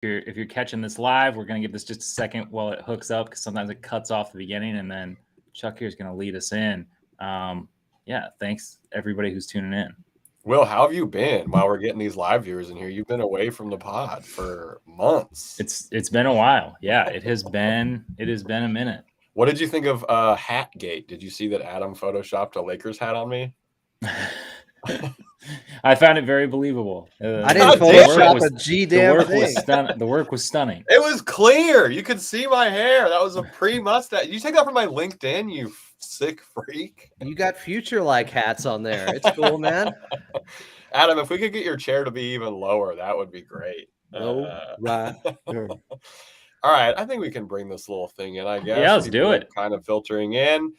if you're catching this live, we're gonna give this just a second while it hooks up because sometimes it cuts off the beginning, and then Chuck here is gonna lead us in. Yeah, thanks everybody who's tuning in. Will, how have you been while we're getting these live viewers in here? You've been away from the pod for months. It's been a while. Yeah, it has been a minute. What did you think of Hatgate? Did you see that Adam photoshopped a Lakers hat on me? I found it very believable. I didn't Photoshop a G damn thing. The work was stunning. It was clear. You could see my hair. That was a pre-mustache. You take that from my LinkedIn, you sick freak. You got future-like hats on there. It's cool, man. Adam, if we could get your chair to be even lower, that would be great. Right. All right, I think we can bring this little thing in, I guess. Yeah, let's do it. Kind of filtering in.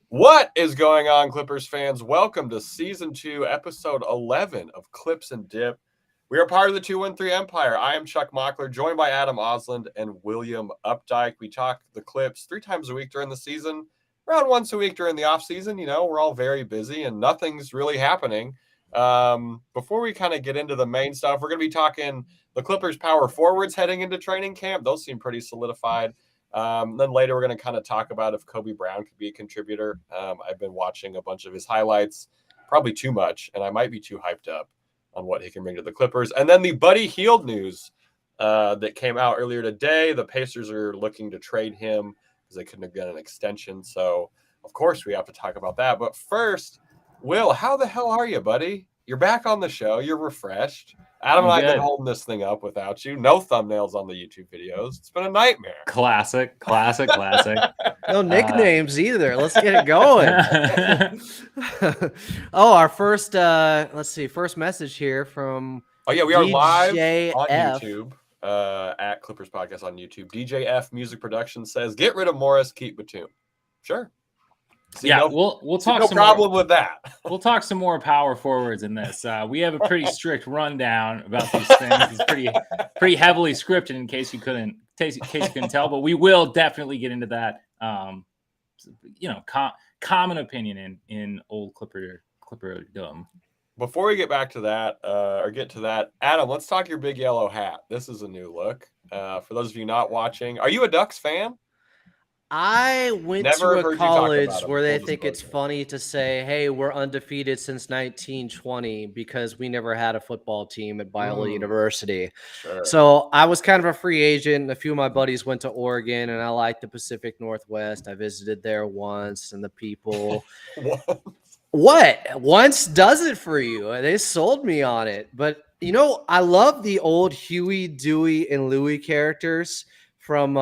What is going on, Clippers fans? Welcome to Season 2, Episode 11 of Clips and Dip. We are part of the 213 Empire. I am Chuck Mockler, joined by Adam Osland and William Updike. We talk the Clips 3 times a week during the season, around once a week during the offseason. You know, we're all very busy and nothing's really happening. Before we kind of get into the main stuff, we're going to be talking the Clippers power forwards heading into training camp. Those seem pretty solidified. Then later we're going to kind of talk about if Kobe Brown could be a contributor. I've been watching a bunch of his highlights, probably too much, and I might be too hyped up on what he can bring to the Clippers. And then the Buddy Hield news that came out earlier today. The Pacers are looking to trade him because they couldn't have gotten an extension. So, of course, we have to talk about that. But first, Will, how the hell are you, buddy? You're back on the show. You're refreshed. Adam and I have been holding this thing up without you. No thumbnails on the YouTube videos. It's been a nightmare. Classic. No nicknames either. Let's get it going. Our first, first message here from we are live DJF. on YouTube at Clippers Podcast on YouTube. DJF Music Production says, get rid of Morris, keep Batum. Sure. We'll talk. No problem with that. We'll talk some more power forwards in this. We have a pretty strict rundown about these things. It's pretty heavily scripted in case you couldn't tell. But we will definitely get into that. Common opinion in old Clipper dumb. Before we get back to that, Adam, let's talk your big yellow hat. This is a new look. For those of you not watching, are you a Ducks fan? I went to a college where they think it's funny to say, hey, we're undefeated since 1920 because we never had a football team at Biola University. Sure. So I was kind of a free agent. A few of my buddies went to Oregon, and I liked the Pacific Northwest. I visited there once, and the people. What? Once does it for you. They sold me on it. But, I love the old Huey, Dewey, and Louie characters from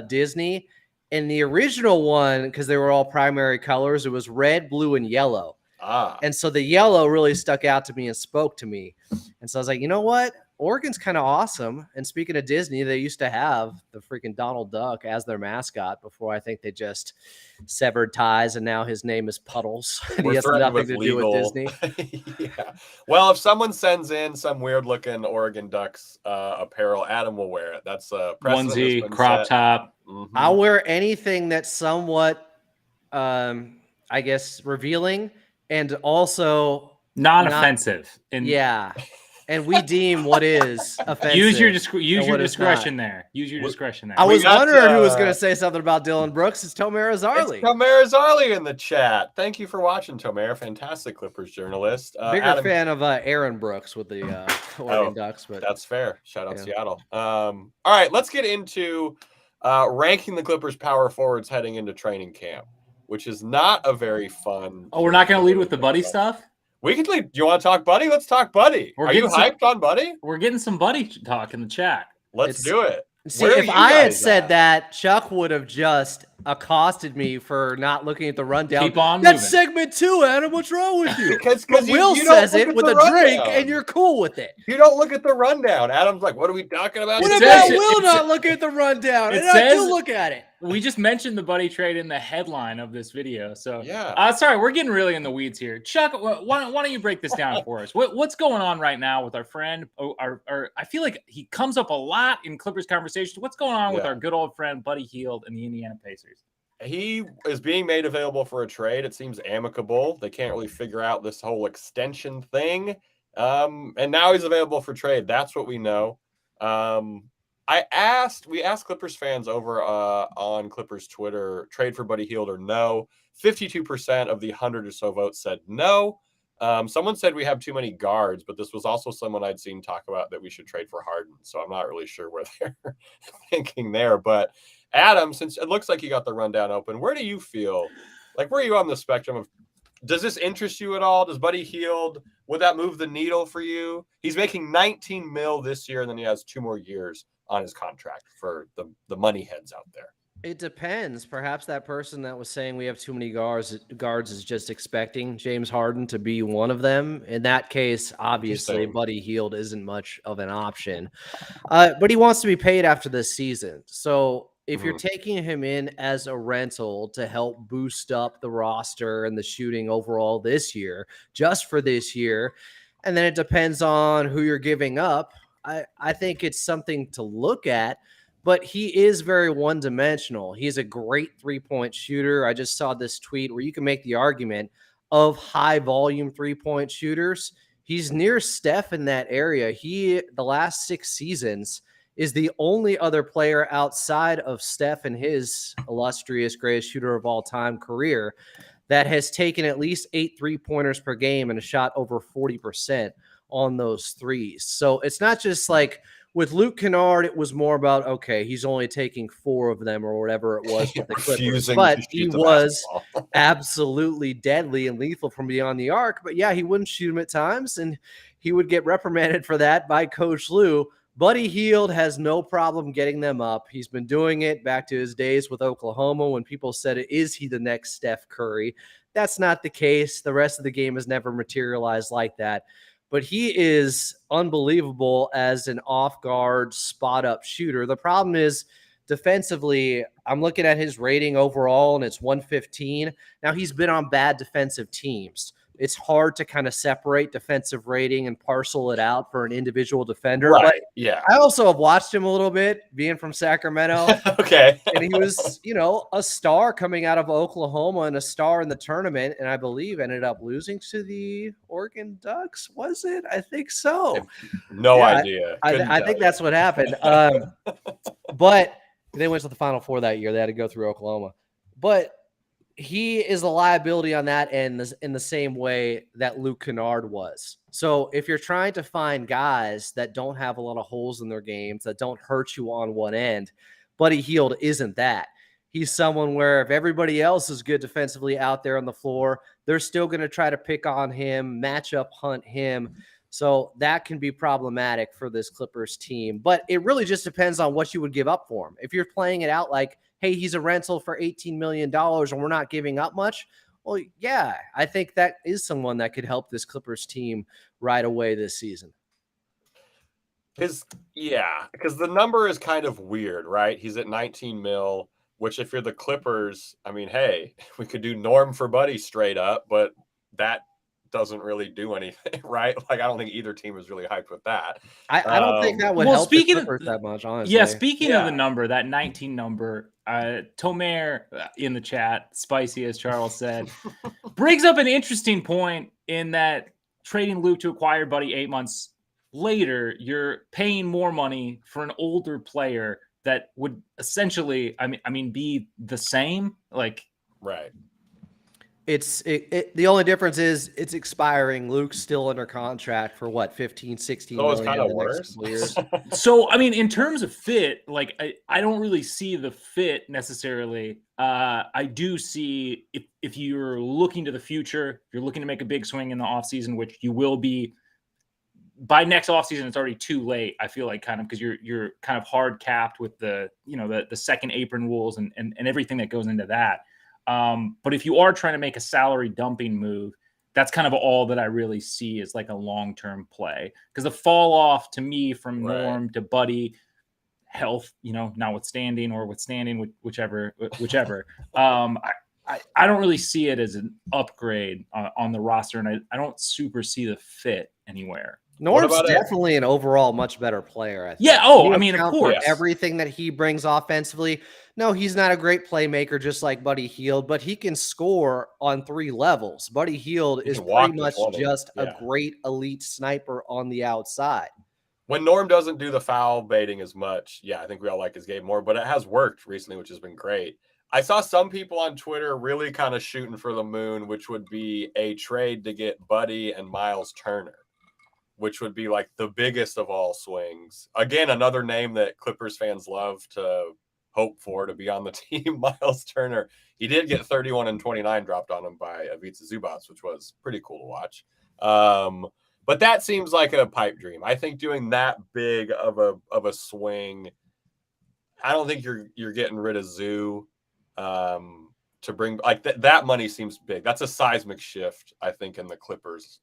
Disney. In the original one, because they were all primary colors, it was red, blue, and yellow. And so the yellow really stuck out to me and spoke to me. And so I was like, you know what? Oregon's kind of awesome. And speaking of Disney, they used to have the freaking Donald Duck as their mascot before I think they just severed ties, and now his name is Puddles. And he has nothing to do with Disney. Yeah. Well, if someone sends in some weird-looking Oregon Ducks apparel, Adam will wear it. That's a onesie, crop top. Mm-hmm. I'll wear anything that's somewhat, revealing and also non-offensive. And we deem what is offensive. Use your discretion there. Use your discretion there. I was wondering who was going to say something about Dylan Brooks. It's Tomer Azarli. It's Tomer Azarli in the chat. Thank you for watching, Tomer. Fantastic Clippers journalist. Bigger fan of Aaron Brooks with the Oregon Ducks. But that's fair. Shout out Seattle. All right, let's get into ranking the Clippers power forwards heading into training camp, which is not a very fun. Oh, we're not going to lead with the Buddy stuff? We can lead. Do you want to talk Buddy? Let's talk Buddy. Are you hyped on Buddy? We're getting some Buddy talk in the chat. Let's do it. See, if I had said that, Chuck would have just accosted me for not looking at the rundown. Keep on That's moving. segment 2, Adam. What's wrong with you? Because Will says it with a drink, and you're cool with it. You don't look at the rundown. Adam's like, what are we talking about? What about Will not looking at the rundown? And I do look at it. We just mentioned the Buddy trade in the headline of this video. So, yeah. Sorry, we're getting really in the weeds here. Chuck, why don't you break this down for us? What's going on right now with our friend? I feel like he comes up a lot in Clippers conversations. What's going on with our good old friend Buddy Hield and the Indiana Pacers? He is being made available for a trade. It seems amicable. They can't really figure out this whole extension thing. And now he's available for trade. That's what we know. we asked Clippers fans over on Clippers Twitter, trade for Buddy Hield or no. 52% of the 100 or so votes said no. Someone said we have too many guards, but this was also someone I'd seen talk about that we should trade for Harden. So I'm not really sure where they're thinking there. But Adam, since it looks like you got the rundown open, where do you feel? Like, where are you on the spectrum of, does this interest you at all? Does Buddy Hield, would that move the needle for you? He's making 19 mil this year, and then he has 2 more years on his contract for the money heads out there. It depends. Perhaps that person that was saying we have too many guards is just expecting James Harden to be one of them. In that case, obviously, Buddy Hield isn't much of an option. But he wants to be paid after this season. So if you're taking him in as a rental to help boost up the roster and the shooting overall this year, just for this year, and then it depends on who you're giving up, I think it's something to look at. But he is very one-dimensional. He's a great three-point shooter. I just saw this tweet where you can make the argument of high-volume three-point shooters. He's near Steph in that area. The last 6 seasons, is the only other player outside of Steph and his illustrious greatest shooter of all time career that has taken at least 8 3-pointers per game and a shot over 40% on those threes. So it's not just like, with Luke Kennard, it was more about, okay, he's only taking 4 of them or whatever it was with the Clippers. But he was absolutely deadly and lethal from beyond the arc. But yeah, he wouldn't shoot him at times, and he would get reprimanded for that by Coach Lue. Buddy Hield has no problem getting them up. He's been doing it back to his days with Oklahoma when people said, is he the next Steph Curry? That's not the case. The rest of the game has never materialized like that. But he is unbelievable as an off-guard, spot-up shooter. The problem is, defensively, I'm looking at his rating overall, and it's 115. Now, he's been on bad defensive teams. It's hard to kind of separate defensive rating and parcel it out for an individual defender. Right, but yeah. I also have watched him a little bit, being from Sacramento. Okay. And he was, a star coming out of Oklahoma and a star in the tournament, and I believe ended up losing to the Oregon Ducks. Was it? I think so. No idea. I think that's what happened. But they went to the Final Four that year. They had to go through Oklahoma. But he is a liability on that end in the same way that Luke Kennard was. So if you're trying to find guys that don't have a lot of holes in their games, that don't hurt you on one end, Buddy Hield isn't that. He's someone where if everybody else is good defensively out there on the floor, they're still going to try to pick on him, matchup hunt him. So that can be problematic for this Clippers team. But it really just depends on what you would give up for him. If you're playing it out like, hey, he's a rental for $18 million and we're not giving up much, well, yeah, I think that is someone that could help this Clippers team right away this season. Because the number is kind of weird, right? He's at 19 mil, which if you're the Clippers, I mean, hey, we could do Norm for Buddy straight up, but that doesn't really do anything, right? Like, I don't think either team is really hyped with that. I don't think that would help the Clippers that much, honestly. Yeah, speaking of the number, that 19 number, Tomer in the chat, spicy as Charles said, brings up an interesting point in that trading Luke to acquire Buddy 8 months later, you're paying more money for an older player that would essentially, I mean, be the same. Like, right. The only difference is it's expiring. Luke's still under contract for what, 15, 16 million. It's kind of worse. Years. So, I mean, in terms of fit, like I don't really see the fit necessarily. I do see if you're looking to the future, if you're looking to make a big swing in the offseason, which you will be by next offseason, it's already too late. I feel like kind of because you're kind of hard capped with the second apron rules and everything that goes into that. But if you are trying to make a salary dumping move, that's kind of all that I really see is like a long-term play. Because the fall off to me from Norm to Buddy, health, notwithstanding or withstanding, whichever. I don't really see it as an upgrade on the roster, and I don't super see the fit anywhere. Norm's definitely an overall much better player. I think. Yeah. Oh, I mean, of course, everything that he brings offensively. No, he's not a great playmaker, just like Buddy Hield, but he can score on 3 levels. Buddy Hield is pretty much just a great elite sniper on the outside. when Norm doesn't do the foul baiting as much, I think we all like his game more, but it has worked recently, which has been great. I saw some people on Twitter really kind of shooting for the moon, which would be a trade to get Buddy and Miles Turner, which would be like the biggest of all swings. Again, another name that Clippers fans love to hope for to be on the team, Miles Turner. He did get 31 and 29 dropped on him by Ivica Zubac, which was pretty cool to watch. But that seems like a pipe dream. I think doing that big of a swing, I don't think you're getting rid of Zoo to bring like that money seems big. That's a seismic shift, I think, in the Clippers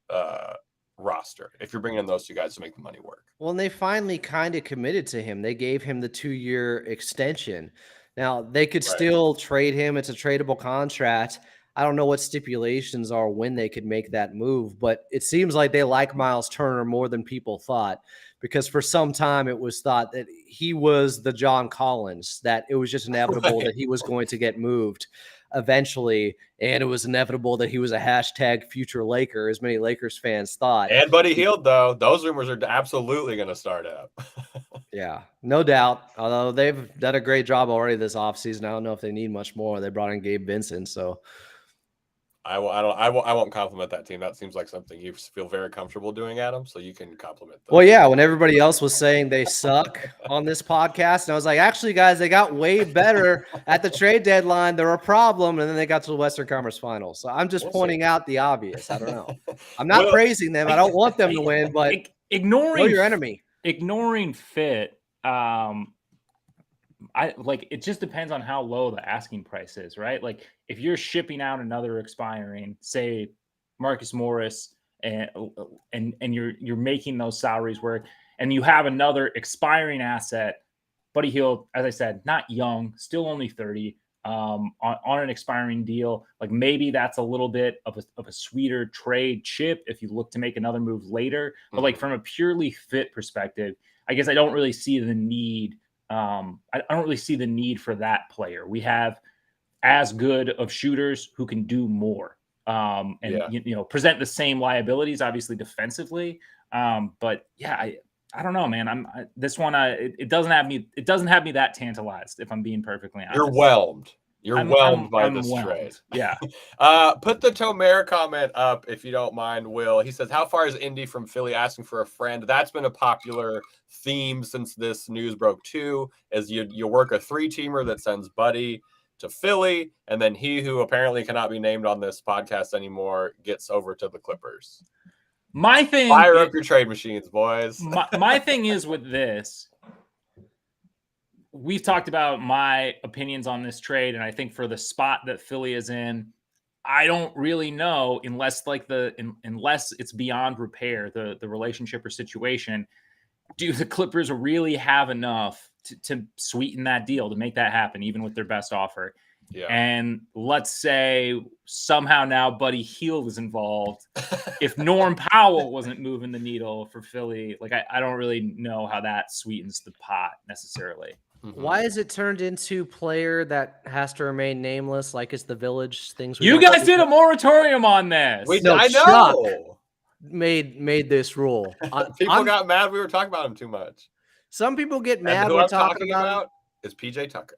roster if you're bringing in those two guys to make the money work. Well, and they finally kind of committed to him. They gave him the 2-year extension. Now, they could still trade him. It's a tradable contract. I don't know what stipulations are when they could make that move, but it seems like they like Miles Turner more than people thought, because for some time it was thought that he was the John Collins, that it was just inevitable that he was going to get moved eventually, and it was inevitable that he was a hashtag future Laker, as many Lakers fans thought. And Buddy Hield, though, those rumors are absolutely going to start up. Yeah, no doubt. Although they've done a great job already this offseason. I don't know if they need much more. They brought in Gabe Vincent, so I won't compliment that team. That seems like something you feel very comfortable doing, Adam. So you can compliment them. Well, yeah, when everybody else was saying they suck on this podcast, and I was like, actually, guys, they got way better at the trade deadline. They're a problem, and then they got to the Western Conference Finals. So I'm just pointing out the obvious. I don't know. I'm not praising them. I don't want them to win, but ignoring know your enemy. Ignoring fit. I like it just depends on how low the asking price is, right? Like if you're shipping out another expiring, say Marcus Morris, and you're making those salaries work, and you have another expiring asset, Buddy Hield, as I said, not young, still only 30, on an expiring deal. Like maybe that's a little bit of a sweeter trade chip if you look to make another move later. But like from a purely fit perspective, I guess I don't really see the need. I don't really see the need for that player. We have as good of shooters who can do more, and you know, present the same liabilities, obviously defensively. But yeah, I don't know, man. This one. It doesn't have me. It doesn't have me that tantalized. If I'm being perfectly honest, you're whelmed. You're whelmed by this trade. Yeah. Put the Tomer comment up if you don't mind, Will. He says, how far is Indy from Philly asking for a friend? That's been a popular theme since this news broke too, is you work a 3-teamer that sends Buddy to Philly, and then he who apparently cannot be named on this podcast anymore gets over to the Clippers. My thing, fire up your trade machines, boys. My thing is with this, we've talked about my opinions on this trade, and I think for the spot that Philly is in, I don't really know unless it's beyond repair, the relationship or situation. Do the Clippers really have enough to sweeten that deal, to make that happen, even with their best offer? Yeah. And let's say somehow now Buddy Hield is involved. If Norm Powell wasn't moving the needle for Philly, like I don't really know how that sweetens the pot necessarily. Why is it turned into player that has to remain nameless, like it's the Village things? You guys did a moratorium on this. I know. Chuck made this rule. People got mad we were talking about him too much. Some people get mad and who when I'm talking about is PJ Tucker.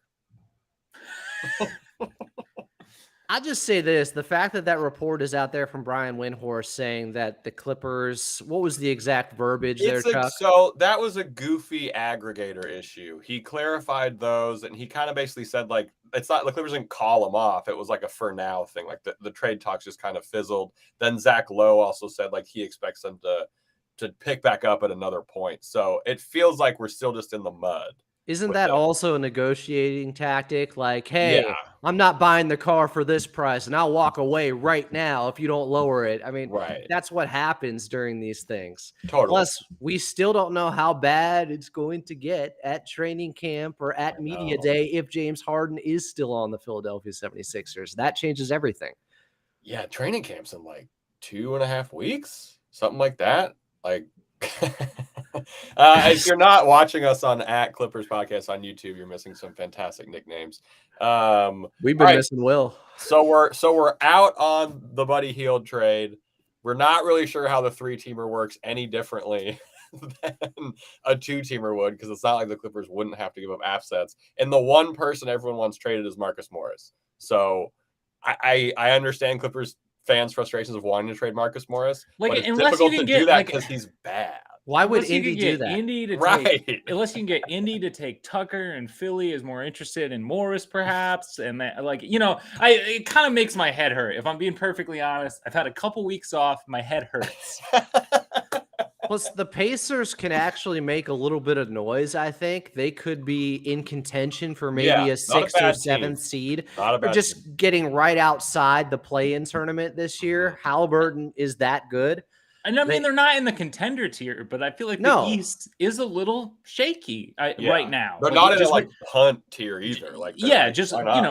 I just say this: the fact that report is out there from Brian Windhorst saying that the Clippers, what was the exact verbiage there, Chuck? So that was a goofy aggregator issue. He clarified those, and he kind of basically said, like, it's not the Clippers didn't call him off. It was like a for now thing. Like the trade talks just kind of fizzled. Then Zach Lowe also said like he expects them to pick back up at another point. So it feels like we're still just in the mud. Isn't that also a negotiating tactic? Like, hey, I'm not buying the car for this price, and I'll walk away right now if you don't lower it. I mean, that's what happens during these things. Totally. Plus, we still don't know how bad it's going to get at training camp or at media day if James Harden is still on the Philadelphia 76ers. That changes everything. Yeah, training camp's in like 2.5 weeks, something like that. Like, if you're not watching us on @Clippers Podcast on YouTube, you're missing some fantastic nicknames. We've been missing Will. So we're out on the Buddy Hield trade. We're not really sure how the 3-teamer works any differently than a 2-teamer would, because it's not like the Clippers wouldn't have to give up assets. And the one person everyone wants traded is Marcus Morris. So I understand Clippers fans' frustrations of wanting to trade Marcus Morris, like, but it's unless difficult you can to get do that like, because he's bad. Why would unless you Indy can do get that? Indy to Right. take, unless you can get Indy to take Tucker, and Philly is more interested in Morris, perhaps, and that, like, it kind of makes my head hurt. If I'm being perfectly honest, I've had a couple weeks off, my head hurts. Plus, the Pacers can actually make a little bit of noise. I think they could be in contention for maybe a 6th or 7th seed, or just getting right outside the play-in tournament this year. Halliburton is that good. And I mean, they're not in the contender tier, but I feel like the East is a little shaky right now. They're not in a punt tier either.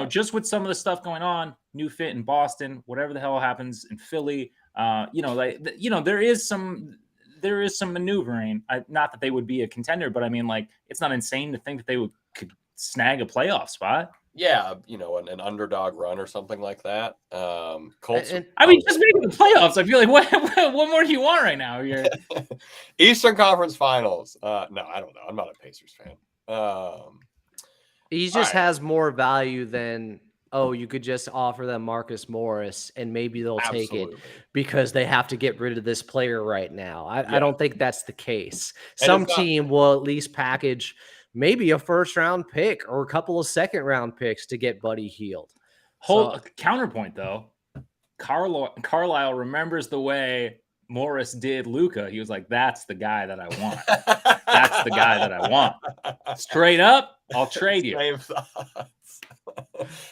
Just with some of the stuff going on, new fit in Boston, whatever the hell happens in Philly, there is some maneuvering. Not that they would be a contender, but I mean, like, it's not insane to think that they could snag a playoff spot. Yeah, an underdog run or something like that. Colts. Just making the playoffs. I feel like what more do you want right now? Here, Eastern Conference Finals. No, I don't know. I'm not a Pacers fan. He just has more value than you could just offer them Marcus Morris and maybe they'll take it because they have to get rid of this player right now. I don't think that's the case. Some team will at least package maybe a 1st-round pick or a couple of 2nd-round picks to get Buddy Hield. Counterpoint, though. Carlisle remembers the way Morris did Luka. He was like, that's the guy that I want. That's the guy that I want. Straight up, I'll trade you. Same thoughts.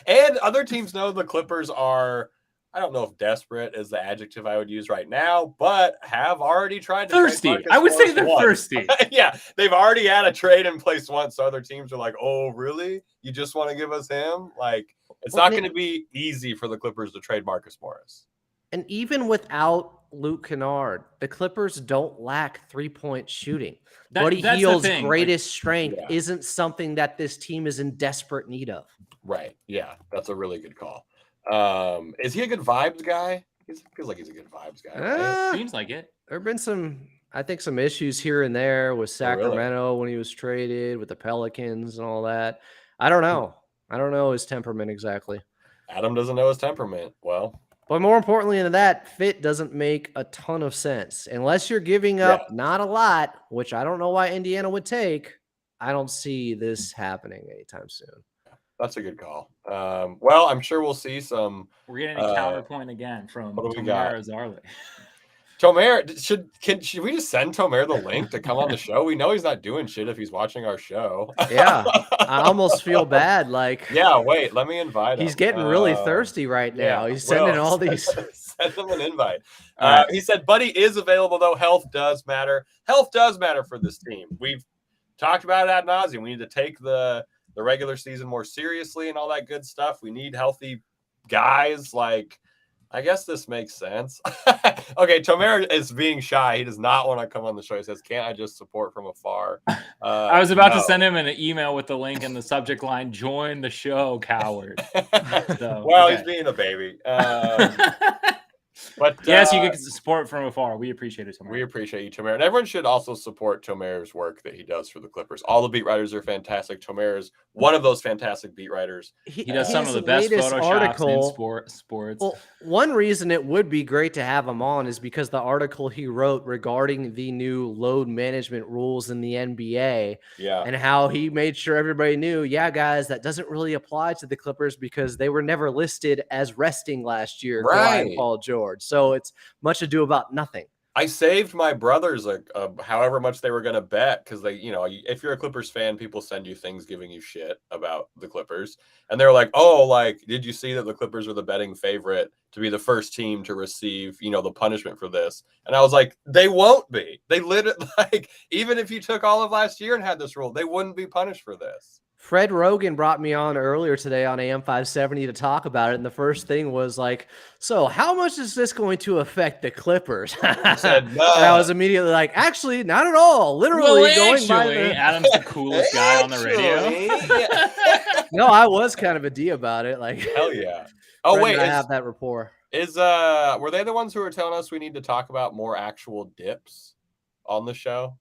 And other teams know the Clippers are, I don't know if desperate is the adjective I would use right now, but have already tried to thirsty. I would say they're thirsty. Yeah, they've already had a trade in place once. So other teams are like, oh, really? You just want to give us him? Like, it's not going to be easy for the Clippers to trade Marcus Morris. And even without Luke Kennard, the Clippers don't lack 3-point shooting. Buddy Hield's greatest strength isn't something that this team is in desperate need of. Right. Yeah, that's a really good call. Is he a good vibes guy? He feels like he's a good vibes guy. Right? Seems like it. There have been some issues here and there with Sacramento when he was traded, with the Pelicans and all that. I don't know his temperament exactly. Adam doesn't know his temperament. Well, but more importantly than that, fit doesn't make a ton of sense. Unless you're giving up not a lot, which I don't know why Indiana would take. I don't see this happening anytime soon. That's a good call. Well, I'm sure we'll see some. We're getting a counterpoint again from Tomer Azarle. Tomer, should we just send Tomer the link to come on the show? We know he's not doing shit if he's watching our show. Yeah, I almost feel bad. Like, wait, let me invite him. He's getting really thirsty right now. He's sending all these. Send him an invite. He said, Buddy is available, though. Health does matter. Health does matter for this team. We've talked about it ad nauseum. We need to take the regular season more seriously and all that good stuff. We need healthy guys. Like, I guess this makes sense. Okay, Tomer is being shy. He does not want to come on the show. He says, can't I just support from afar? I was about to send him an email with the link in the subject line, join the show, coward. He's being a baby. But yes, you can support from afar. We appreciate it, Tomer. We appreciate you, Tomer. And everyone should also support Tomer's work that he does for the Clippers. All the beat writers are fantastic. Tomer is one of those fantastic beat writers. He does some of the best Photoshops in sports. Well, one reason it would be great to have him on is because the article he wrote regarding the new load management rules in the NBA and how he made sure everybody knew, guys, that doesn't really apply to the Clippers because they were never listed as resting last year, Kawhi and Paul George. So it's much ado about nothing. I saved my brothers however much they were going to bet because they, if you're a Clippers fan, people send you things giving you shit about the Clippers. And they're like, did you see that the Clippers are the betting favorite to be the first team to receive, the punishment for this? And I was like, they won't be. They literally, even if you took all of last year and had this rule, they wouldn't be punished for this. Fred Rogan brought me on earlier today on AM 570 to talk about it. And the first thing was like, so how much is this going to affect the Clippers? I said, no. And I was immediately like, actually, not at all. Literally Adam's the coolest guy on the radio. No, I was kind of a D about it. Like, hell yeah. Oh, wait. I have that rapport. Were they the ones who were telling us we need to talk about more actual dips on the show?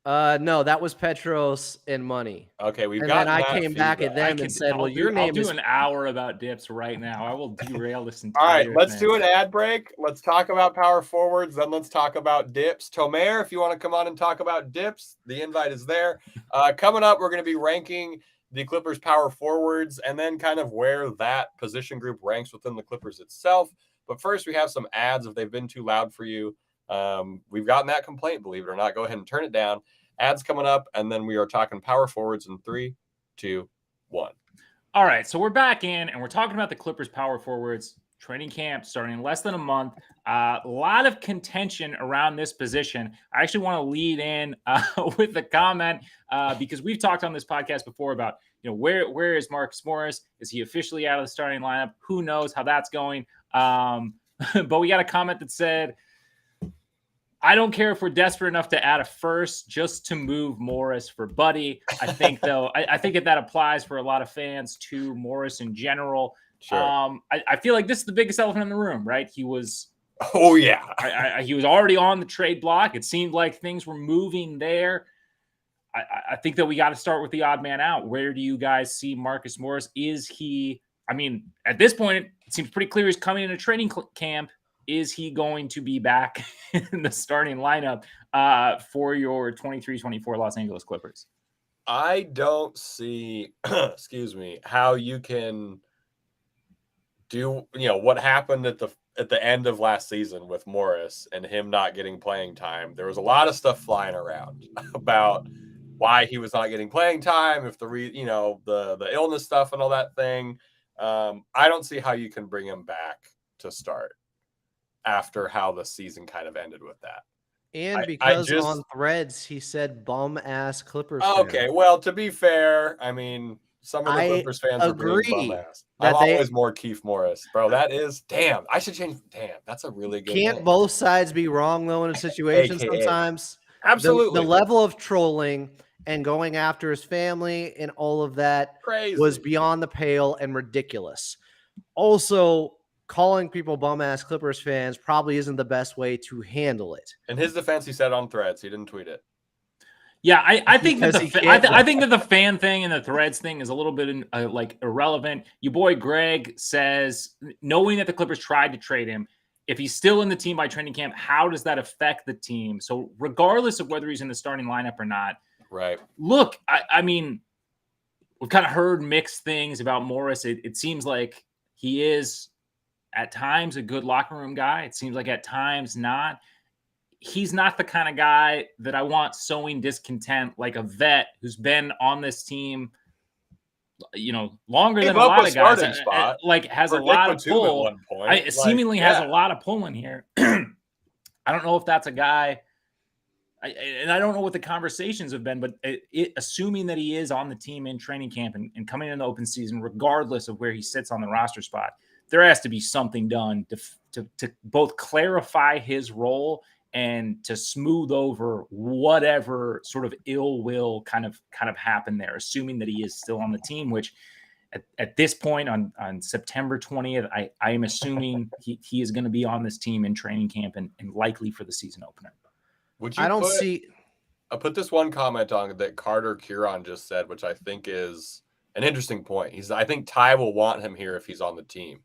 No, that was Petros and Money. Okay, we've And got then I came back at them and said, "Well, your I'll name do is." an hour about dips right now. I will derail this All right, entire let's thing. do an ad break. Let's talk about power forwards, then let's talk about dips. Tomer, if you want to come on and talk about dips, the invite is there. Coming up, we're going to be ranking the Clippers power forwards and then kind of where that position group ranks within the Clippers itself. But first, we have some ads if they've been too loud for you. We've gotten that complaint, believe it or not. Go ahead and turn it down. Ads coming up, and then we are talking power forwards in 3, 2, 1. All right, so we're back in, and we're talking about the Clippers power forwards. Training camp starting in less than a month. A lot of contention around this position. I actually want to lead in with the comment because we've talked on this podcast before about where is Marcus Morris? Is he officially out of the starting lineup? Who knows how that's going? But we got a comment that said, I don't care if we're desperate enough to add a first just to move Morris for Buddy. I think, though, I think that applies for a lot of fans to Morris in general. Sure. I feel like this is the biggest elephant in the room, right? He was. Oh, yeah. He was already on the trade block. It seemed like things were moving there. I think that we got to start with the odd man out. Where do you guys see Marcus Morris? Is he, I mean, at this point, it seems pretty clear he's coming in a training camp. Is he going to be back in the starting lineup for your 23-24 Los Angeles Clippers? I don't see, excuse me, how you can do, what happened at the end of last season with Morris and him not getting playing time. There was a lot of stuff flying around about why he was not getting playing time, if the illness stuff and all that thing. I don't see how you can bring him back to start after how the season kind of ended with that. And because on Threads, he said bum ass Clippers. Okay, well, to be fair, I mean, some of the Clippers fans are being bum ass. I'm always more Keith Morris, bro. That is, damn, I should change. Damn, that's a really good Can't name. both sides be wrong, though, in a situation sometimes? Absolutely. The level of trolling and going after his family and all of that was beyond the pale and ridiculous. Also, calling people bum-ass Clippers fans probably isn't the best way to handle it. In his defense, he said on Threads, he didn't tweet it. Yeah, I think that I think that the fan thing and the Threads thing is a little bit irrelevant. Your boy Greg says, knowing that the Clippers tried to trade him, if he's still in the team by training camp, how does that affect the team? So regardless of whether he's in the starting lineup or not, right? Look, I mean, we've kind of heard mixed things about Morris. It seems like he is at times a good locker room guy. It seems like at times not. He's not the kind of guy that I want sowing discontent like a vet who's been on this team, longer than a lot of guys. Has a lot of pull. Seemingly has a lot of pull in here. I don't know if that's a guy. And I don't know what the conversations have been, but assuming that he is on the team in training camp and coming in the open season, regardless of where he sits on the roster spot, there has to be something done to both clarify his role and to smooth over whatever sort of ill will kind of happened there, assuming that he is still on the team, which at this point on September 20th, I am assuming he is going to be on this team in training camp and likely for the season opener. I put this one comment on that Carter Curon just said, which I think is an interesting point. I think Ty will want him here if he's on the team.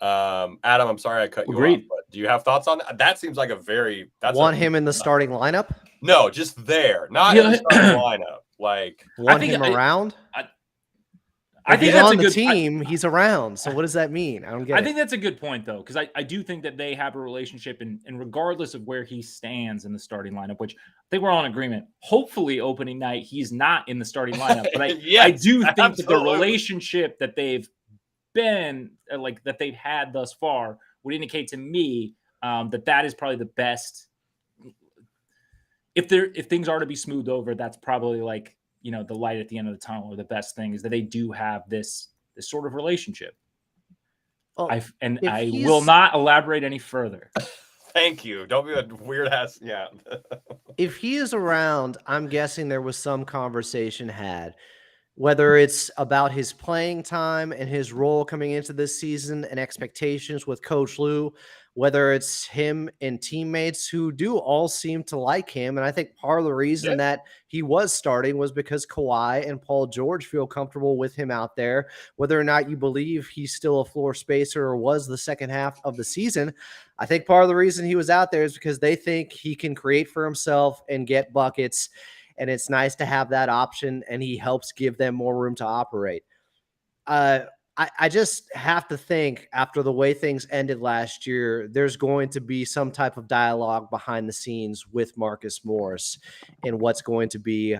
Adam, I'm sorry I cut you off, but do you have thoughts on that? That seems like him in the starting lineup? No, just there, not in the starting lineup. Like want him around? I think that's on the team. He's around. So what does that mean? I don't get it. I think that's a good point, though, because I do think that they have a relationship, and regardless of where he stands in the starting lineup, which I think we're all in agreement. Hopefully, opening night he's not in the starting lineup, but I do think that the relationship that they've been that they've had thus far would indicate to me that is probably the best. If things are to be smoothed over, that's probably the light at the end of the tunnel, or the best thing is that they do have this sort of relationship. I will not elaborate any further. Thank you. Don't be a weird ass. Yeah. If he is around, I'm guessing there was some conversation had whether it's about his playing time and his role coming into this season and expectations with Coach Lou, whether it's him and teammates who do all seem to like him. And I think part of the reason that he was starting was because Kawhi and Paul George feel comfortable with him out there. Whether or not you believe he's still a floor spacer or was the second half of the season, I think part of the reason he was out there is because they think he can create for himself and get buckets. And it's nice to have that option, and he helps give them more room to operate. I just have to think, after the way things ended last year, there's going to be some type of dialogue behind the scenes with Marcus Morris and what's going to be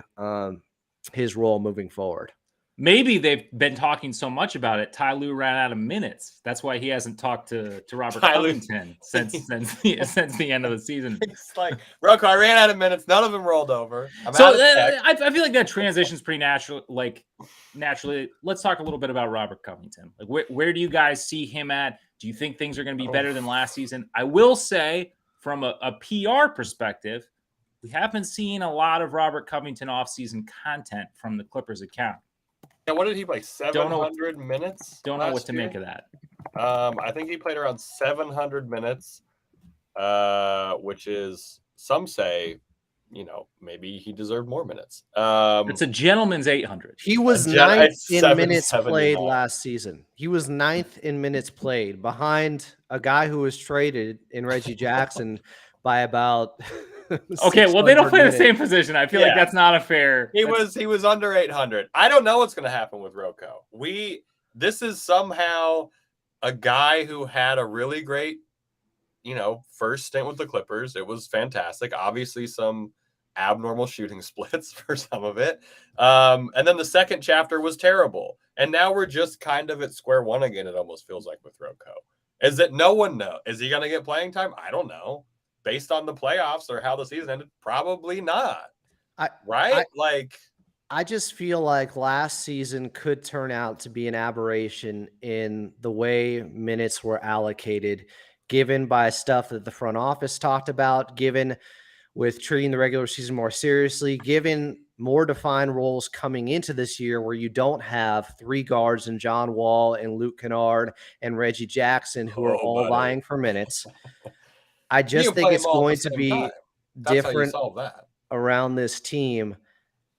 his role moving forward. Maybe they've been talking so much about it. Ty Lue ran out of minutes. That's why he hasn't talked to Robert Covington since the end of the season. It's like, Rocco, I ran out of minutes. None of them rolled over. I feel like that transition's pretty natural. Like, naturally, let's talk a little bit about Robert Covington. Like, where do you guys see him at? Do you think things are going to be better than last season? I will say, from a PR perspective, we haven't seen a lot of Robert Covington offseason content from the Clippers account. Yeah, what did he play? 700 minutes? Don't know what to make of that. I think he played around 700 minutes, which is, some say, maybe he deserved more minutes. It's a gentleman's 800. He was ninth in minutes played last season. He was ninth in minutes played, behind a guy who was traded in Reggie Jackson by about. Okay, well, they don't play the same position. I feel like that's not a fair. He was under 800. I don't know what's going to happen with Rocco. This is somehow a guy who had a really great, first stint with the Clippers. It was fantastic. Obviously, some abnormal shooting splits for some of it. And then the second chapter was terrible. And now we're just kind of at square one again, it almost feels like, with Rocco. Is that no one knows? Is he going to get playing time? I don't know. Based on the playoffs or how the season ended, probably not. I just feel like last season could turn out to be an aberration in the way minutes were allocated, given by stuff that the front office talked about, given with treating the regular season more seriously, given more defined roles coming into this year where you don't have three guards in John Wall and Luke Kennard and Reggie Jackson who are all vying for minutes. I just think it's going to be different around this team.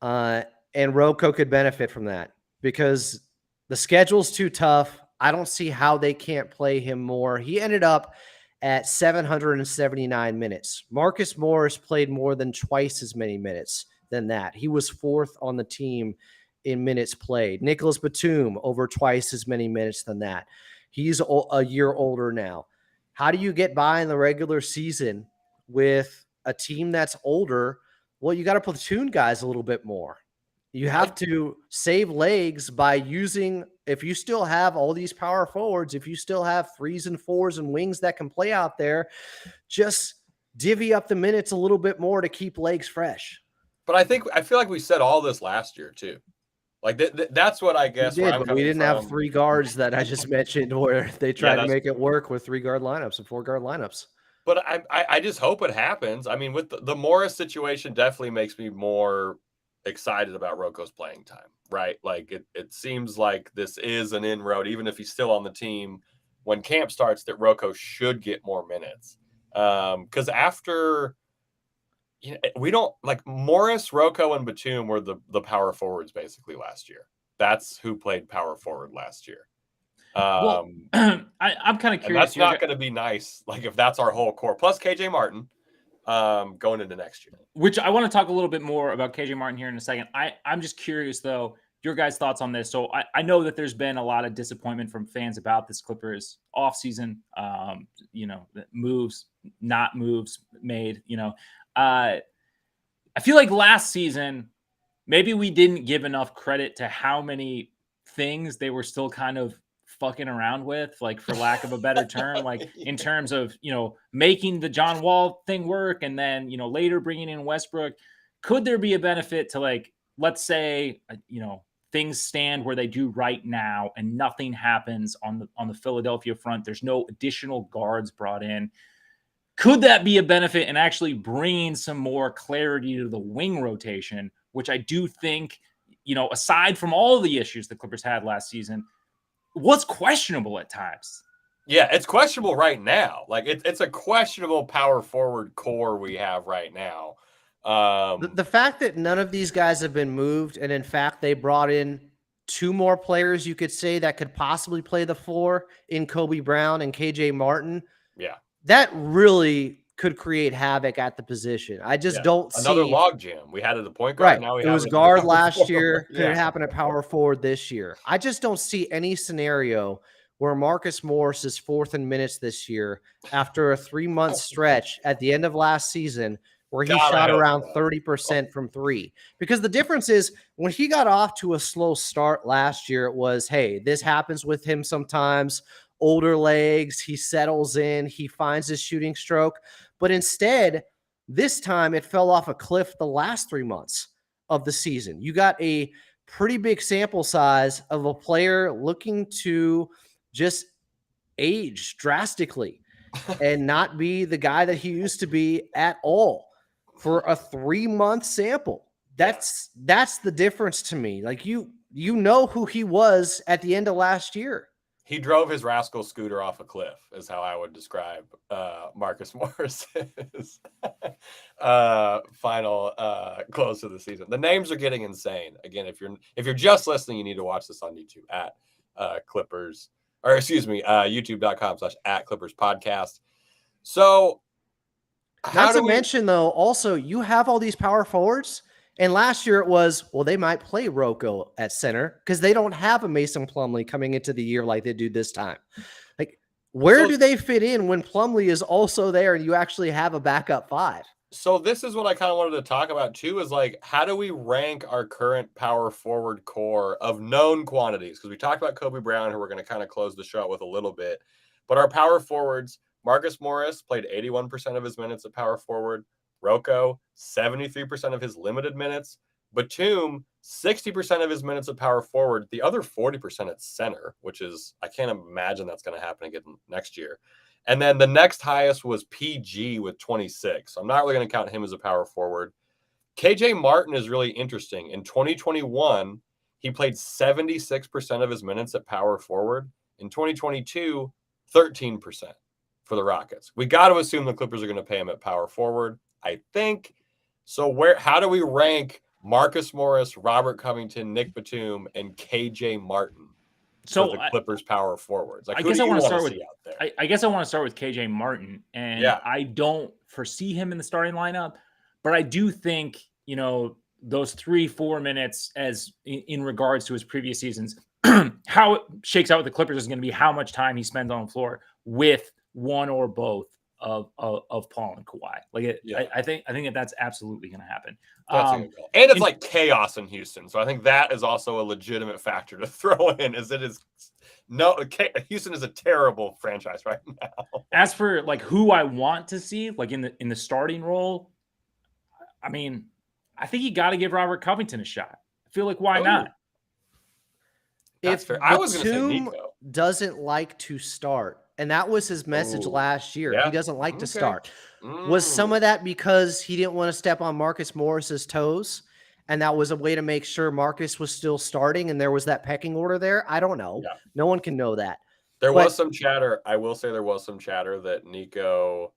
And Rocco could benefit from that because the schedule's too tough. I don't see how they can't play him more. He ended up at 779 minutes. Marcus Morris played more than twice as many minutes than that. He was fourth on the team in minutes played. Nicholas Batum over twice as many minutes than that. He's a year older now. How do you get by in the regular season with a team that's older? Well, you got to platoon guys a little bit more. You have to save legs by using, if you still have all these power forwards, if you still have 3s and 4s and wings that can play out there, just divvy up the minutes a little bit more to keep legs fresh. But I feel like we said all this last year too. Like that's what I guess. We did, but we didn't have three guards that I just mentioned where they tried to make it work with 3-guard lineups and 4-guard lineups. But I just hope it happens. I mean, with the Morris situation definitely makes me more excited about Rocco's playing time, right? Like it seems like this is an inroad, even if he's still on the team when camp starts, that Rocco should get more minutes. Because after, we don't like Morris, Rocco, and Batum were the power forwards basically last year. That's who played power forward last year. I'm kind of curious. That's not going to be nice. Like if that's our whole core, plus KJ Martin going into next year. Which I want to talk a little bit more about KJ Martin here in a second. I'm just curious though, your guys' thoughts on this. So I know that there's been a lot of disappointment from fans about this Clippers offseason. Moves, not moves made. I feel like last season, maybe we didn't give enough credit to how many things they were still kind of fucking around with, like for lack of a better term, like in terms of, making the John Wall thing work. And then, later bringing in Westbrook. Could there be a benefit to, like, let's say, things stand where they do right now and nothing happens on the Philadelphia front. There's no additional guards brought in. Could that be a benefit in actually bringing some more clarity to the wing rotation, which I do think aside from all the issues the Clippers had last season, what's questionable at times? Yeah, it's questionable right now. Like it's a questionable power forward core we have right now. The fact that none of these guys have been moved, and in fact they brought in 2 more players you could say that could possibly play the floor in Kobe Brown and KJ Martin. Yeah, that really could create havoc at the position. I just don't see another log jam. We had it at the point guard. Right. Now it was guard last year. Could it happen at power forward this year? I just don't see any scenario where Marcus Morris is 4th in minutes this year after a 3-month stretch at the end of last season where he shot around 30% from 3. Because the difference is when he got off to a slow start last year, it was, hey, this happens with him sometimes. Older legs, he settles in, he finds his shooting stroke. But instead, this time it fell off a cliff the last 3 months of the season. You got a pretty big sample size of a player looking to just age drastically and not be the guy that he used to be at all for a 3-month sample. That's the difference to me. Like you know who he was at the end of last year. He drove his rascal scooter off a cliff is how I would describe Marcus Morris's final close of the season. The names are getting insane. Again, if you're just listening, you need to watch this on YouTube at Clippers, or excuse me, youtube.com/@Clippers podcast. So not to mention though, also you have all these power forwards. And last year it was, well, they might play Rocco at center because they don't have a Mason Plumlee coming into the year like they do this time. Like, where do they fit in when Plumlee is also there and you actually have a backup 5? So this is what I kind of wanted to talk about too, is like, how do we rank our current power forward core of known quantities? Because we talked about Kobe Brown, who we're going to kind of close the show out with a little bit. But our power forwards, Marcus Morris played 81% of his minutes at power forward. Rocco, 73% of his limited minutes. Batum, 60% of his minutes at power forward. The other 40% at center, which is, I can't imagine that's going to happen again next year. And then the next highest was PG with 26. So I'm not really going to count him as a power forward. KJ Martin is really interesting. In 2021, he played 76% of his minutes at power forward. In 2022, 13% for the Rockets. We got to assume the Clippers are going to pay him at power forward, I think. So how do we rank Marcus Morris, Robert Covington, Nick Batum, and KJ Martin for the Clippers power forwards? Like, I guess I want to start with I guess I want to start with KJ Martin, and I don't foresee him in the starting lineup, but I do think those 3-4 minutes as in regards to his previous seasons, how it shakes out with the Clippers is going to be how much time he spends on the floor with one or both of Paul and Kawhi. Like I think that's absolutely going to happen. That's a good call. And it's like chaos in Houston, so I think that is also a legitimate factor to throw in. Houston is a terrible franchise right now. As for like who I want to see like in the starting role, I mean, I think you got to give Robert Covington a shot. I feel like why not? If I was going to say Batum doesn't like to start, and that was his message last year. He doesn't like to start. Was some of that because he didn't want to step on Marcus Morris's toes, and that was a way to make sure Marcus was still starting and there was that pecking order there? I don't know. Yeah. No one can know that. There was some chatter. I will say there was some chatter that Nico,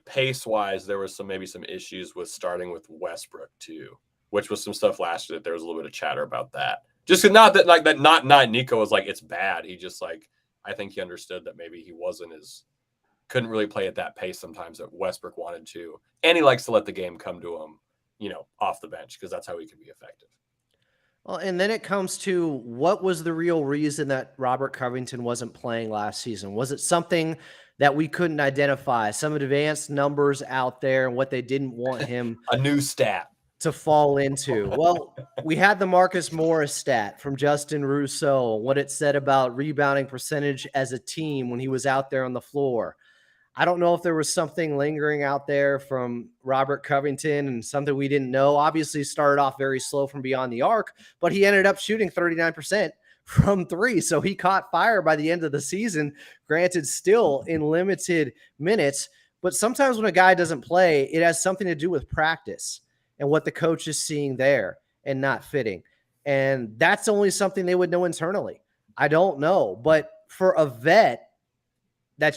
pace-wise, there was maybe some issues with starting with Westbrook too, which was some stuff last year that there was a little bit of chatter about that. Just not that like that. Not Nico was like it's bad. He just like I think he understood that maybe he couldn't really play at that pace sometimes that Westbrook wanted to, and he likes to let the game come to him, off the bench because that's how he can be effective. Well, and then it comes to what was the real reason that Robert Covington wasn't playing last season? Was it something that we couldn't identify? Some advanced numbers out there and what they didn't want him a new stat to fall into. Well, we had the Marcus Morris stat from Justin Rousseau, what it said about rebounding percentage as a team when he was out there on the floor. I don't know if there was something lingering out there from Robert Covington and something we didn't know. Obviously started off very slow from beyond the arc, but he ended up shooting 39% from 3. So he caught fire by the end of the season, granted still in limited minutes. But sometimes when a guy doesn't play, it has something to do with practice and what the coach is seeing there. and not fitting. And that's only something they would know internally. I don't know. But for a vet that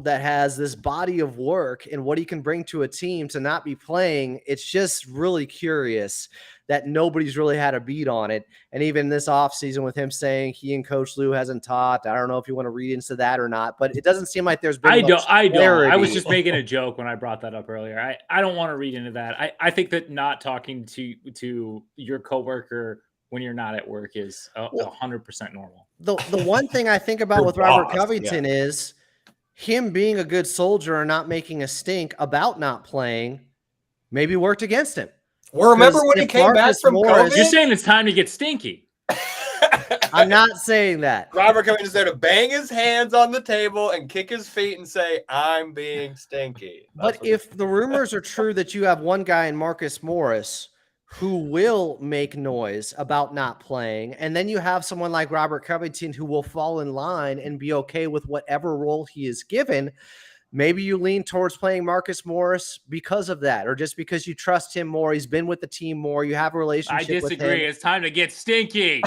that has this body of work and what he can bring to a team to not be playing, it's just really curious that nobody's really had a beat on it. And even this offseason with him saying he and Coach Lou hasn't talked, I don't know if you want to read into that or not, but it doesn't seem like there's been I don't. clarity. I was just making a joke when I brought that up earlier. I don't want to read into that. I think that not talking to your coworker when you're not at work is 100% normal. The one thing I think about with Robert Covington is him being a good soldier and not making a stink about not playing maybe worked against him. Well, remember when he came back from COVID? You're saying it's time to get stinky. I'm not saying that. Robert Covington's there to bang his hands on the table and kick his feet and say, I'm being stinky. But if the rumors are true that you have one guy in Marcus Morris who will make noise about not playing, and then you have someone like Robert Covington who will fall in line and be okay with whatever role he is given, maybe you lean towards playing Marcus Morris because of that, or just because you trust him more. He's been with the team more. You have a relationship with him. I disagree. It's time to get stinky.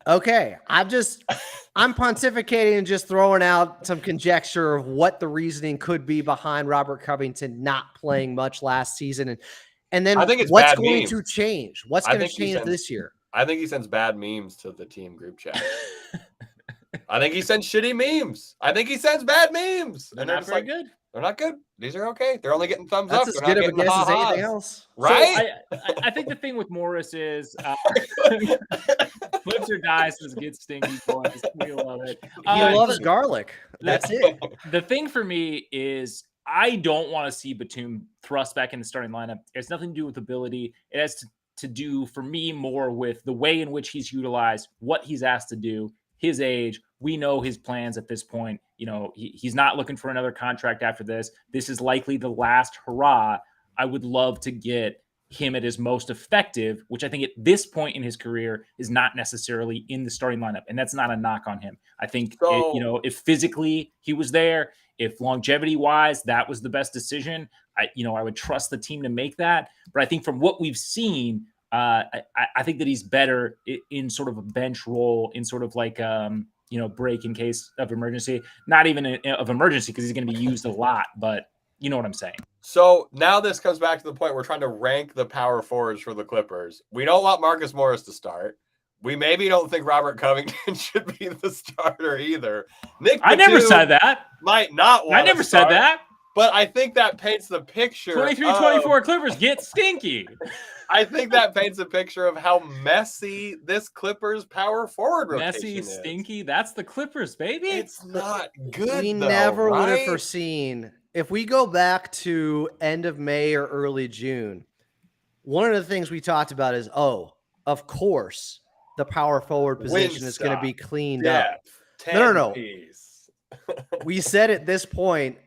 Okay. I'm pontificating and just throwing out some conjecture of what the reasoning could be behind Robert Covington not playing much last season. And then I think it's what's going to change? What's going to change this year? I think he sends bad memes to the team group chat. I think he sends shitty memes. I think he sends bad memes. They're not very good. They're not good. These are okay. They're only getting thumbs up. That's as good of a guess as anything else. Right? So I think the thing with Morris is flips or dice is get stinky boys. We love it. He loves garlic. That's it. The thing for me is I don't want to see Batum thrust back in the starting lineup. It has nothing to do with ability. It has to do, for me, more with the way in which he's utilized, what he's asked to do, his age. We know his plans at this point. You know, he's not looking for another contract after this. This is likely the last hurrah. I would love to get him at his most effective, which I think at this point in his career is not necessarily in the starting lineup. And that's not a knock on him. I think, if physically he was there, if longevity wise, that was the best decision, I would trust the team to make that. But I think from what we've seen, I think that he's better in sort of a bench role, in sort of like, break in case of emergency, not even of emergency because he's going to be used a lot, but you know what I'm saying. So now this comes back to the point we're trying to rank the power forwards for the Clippers. We don't want Marcus Morris to start. We maybe don't think Robert Covington should be the starter either. I never said that. Might not want I never said that. But I think that paints the picture. 23-24 Clippers get stinky. I think that paints a picture of how messy this Clippers power forward rotation is. Stinky. That's the Clippers, baby. It's not good. We never would have foreseen. If we go back to end of May or early June, one of the things we talked about is, of course, the power forward position is going to be cleaned up. No. We said at this point,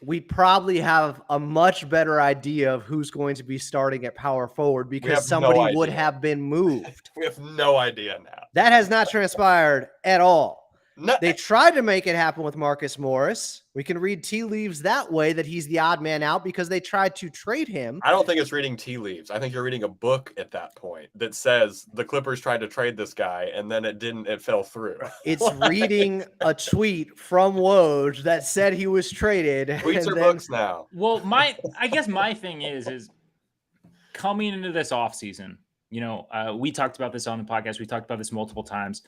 we probably have a much better idea of who's going to be starting at power forward because somebody would have been moved. We have no idea now. That has not transpired at all. No. They tried to make it happen with Marcus Morris. We can read tea leaves that way, that he's the odd man out because they tried to trade him. I don't think it's reading tea leaves. I think you're reading a book at that point that says the Clippers tried to trade this guy and then it fell through. It's reading a tweet from Woj that said he was traded. Tweets are books now. Well, I guess my thing is coming into this offseason, we talked about this on the podcast. We talked about this multiple times.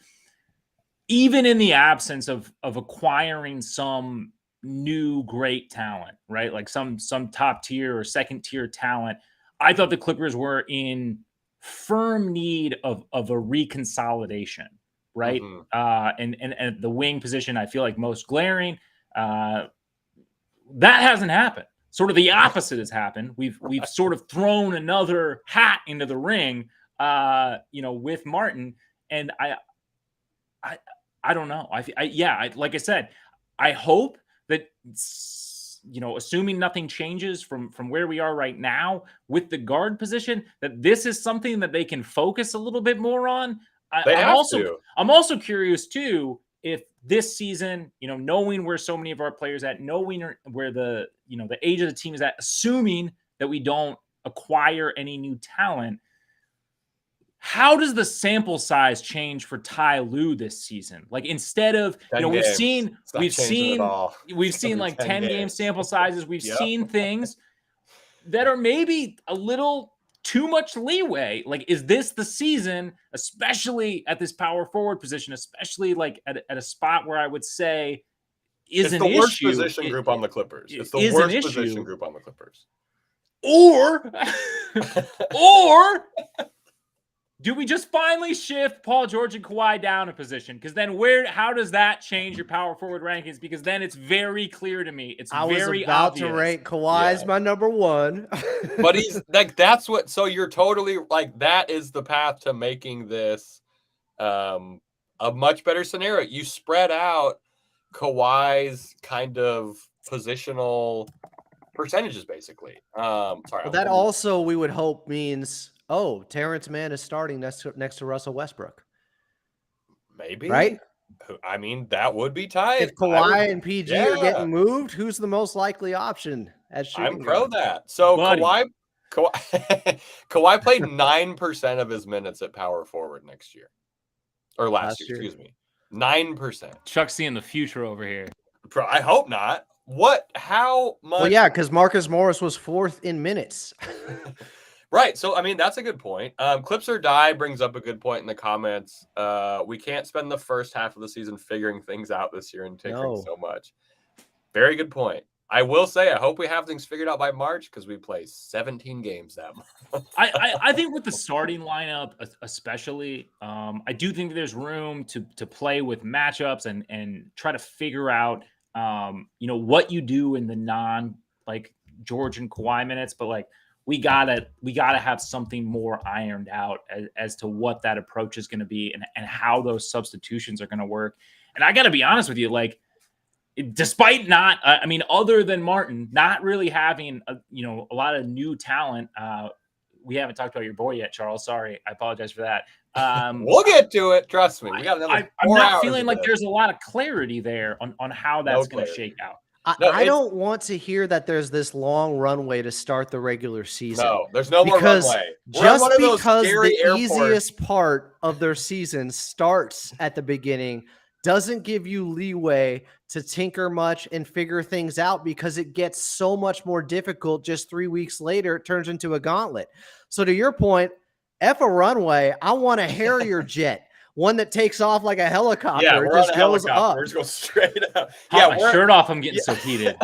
Even in the absence of acquiring some new great talent, right? Like some top tier or second tier talent, I thought the Clippers were in firm need of a reconsolidation, right? Mm-hmm. And the wing position, I feel like most glaring. That hasn't happened. Sort of the opposite has happened. We've sort of thrown another hat into the ring, with Martin, and I don't know. Like I said, I hope that, assuming nothing changes from where we are right now with the guard position, that this is something that they can focus a little bit more on. I'm also curious too, if this season, knowing where so many of our players at, knowing where the age of the team is at, assuming that we don't acquire any new talent, how does the sample size change for Ty Lue this season? Like instead of, 10 we've games. seen It's not changing at all. It's gonna be like 10 game games. sample sizes. We've Yep. seen things that are maybe a little too much leeway. Like, is this the season, especially at this power forward position, especially like at a spot where I would say is it's an the worst issue, position group on the Clippers. It's the is an worst issue. position group on the Clippers. Or do we just finally shift Paul George and Kawhi down a position? Because then how does that change your power forward rankings? Because then it's very clear to me. It's very about obvious. to rank Kawhi as my number one. But he's like, that's what, so you're totally like, that is the path to making this a much better scenario. You spread out Kawhi's kind of positional percentages, basically. Sorry. Well, that also, we would hope, means, Terrence Mann is starting next to Russell Westbrook. Maybe. Right? I mean, that would be tight. If Kawhi and PG are getting moved, who's the most likely option at shooting I'm pro guard? that. So Buddy. Kawhi played 9% of his minutes at power forward next year. Or last year, excuse me. 9%. Chuck's seeing the future over here. I hope not. How much? Well, yeah, because Marcus Morris was 4th in minutes. Right. So, I mean, that's a good point. Clips or Die brings up a good point in the comments. We can't spend the first half of the season figuring things out this year and tinkering so much. Very good point. I will say, I hope we have things figured out by March because we play 17 games that month. I think with the starting lineup, especially, I do think there's room to play with matchups and try to figure out, what you do in the non like George and Kawhi minutes, but like we gotta have something more ironed out as to what that approach is going to be and how those substitutions are going to work. And I got to be honest with you, like, despite not, other than Martin, not really having a lot of new talent. We haven't talked about your boy yet, Charles. Sorry, I apologize for that. We'll get to it. Trust me. We got another. I'm not feeling like there's a lot of clarity there on how that's going to shake out. I don't want to hear that there's this long runway to start the regular season. No, there's no more runway. Just because the easiest part of their season starts at the beginning doesn't give you leeway to tinker much and figure things out, because it gets so much more difficult just 3 weeks later. It turns into a gauntlet. So to your point, F a runway. I want a Harrier jet. One that takes off like a helicopter. Yeah, it just goes up. We're just going straight up. Yeah, my shirt off. I'm getting so heated.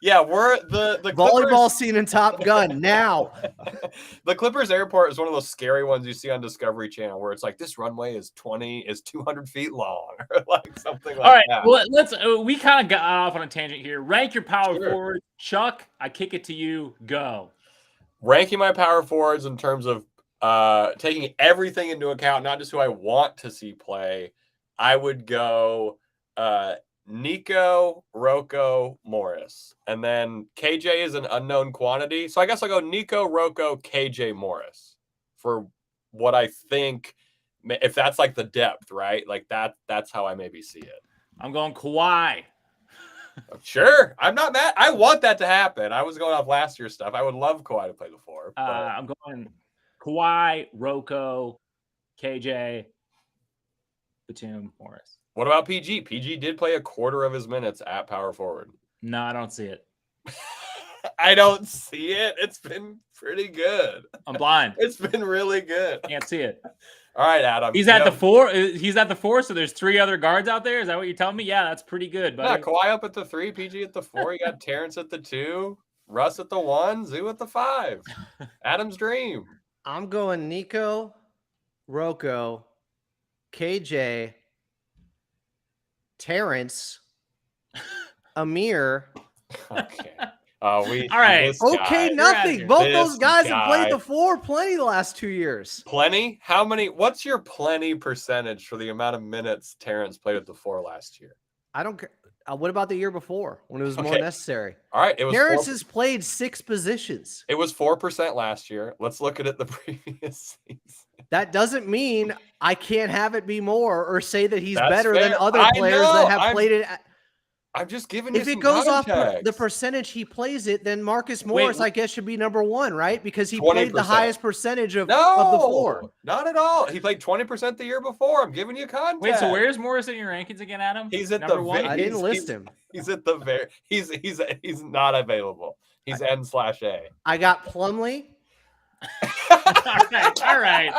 Yeah, we're the volleyball Clippers, scene in Top Gun now. The Clippers airport is one of those scary ones you see on Discovery Channel where it's like, this runway is 200 feet long, or like something like that. All right, well, let's. We kind of got off on a tangent here. Rank your power forward, Chuck. I kick it to you. Go. Ranking my power forwards in terms of taking everything into account, not just who I want to see play, I would go Nico, Rocco, Morris. And then KJ is an unknown quantity. So I guess I'll go Nico, Rocco, KJ, Morris for what I think, if that's like the depth, right? Like that's how I maybe see it. I'm going Kawhi. Sure. I'm not mad. I want that to happen. I was going off last year's stuff. I would love Kawhi to play the 4. I'm going Kawhi, Rocco, KJ, Batum, Morris. What about PG? PG did play a quarter of his minutes at power forward. No, I don't see it. I don't see it. It's been pretty good. I'm blind. It's been really good. Can't see it. All right, Adam. He's at the 4. He's at the 4, so there's 3 other guards out there. Is that what you're telling me? Yeah, that's pretty good, buddy. Yeah, Kawhi up at the 3, PG at the 4. You got Terrence at the 2, Russ at the 1, Zoo at the 5. Adam's dream. I'm going Nico, Rocco, KJ, Terrence, Amir. Okay. All right. Okay, nothing. Both those guys have played the 4 plenty the last 2 years. Plenty? How many? What's your plenty percentage for the amount of minutes Terrence played at the 4 last year? I don't care. What about the year before when it was more necessary? All right. Terrence has played 6 positions. It was 4% last year. Let's look at it the previous season. That doesn't mean I can't have it be more or say that he's That's better fair. than other players that have played it. I'm just giving you If some it goes off context. the percentage he plays it, then Marcus Morris, I guess, should be number one, right? Because he 20%. played the highest percentage of the four. Not at all. He played 20% the year before. I'm giving you context. Wait, so where's Morris in your rankings again, Adam? He's at number the one. I didn't list him. He's at the very. He's not available. He's N/A. I got Plumlee. all right.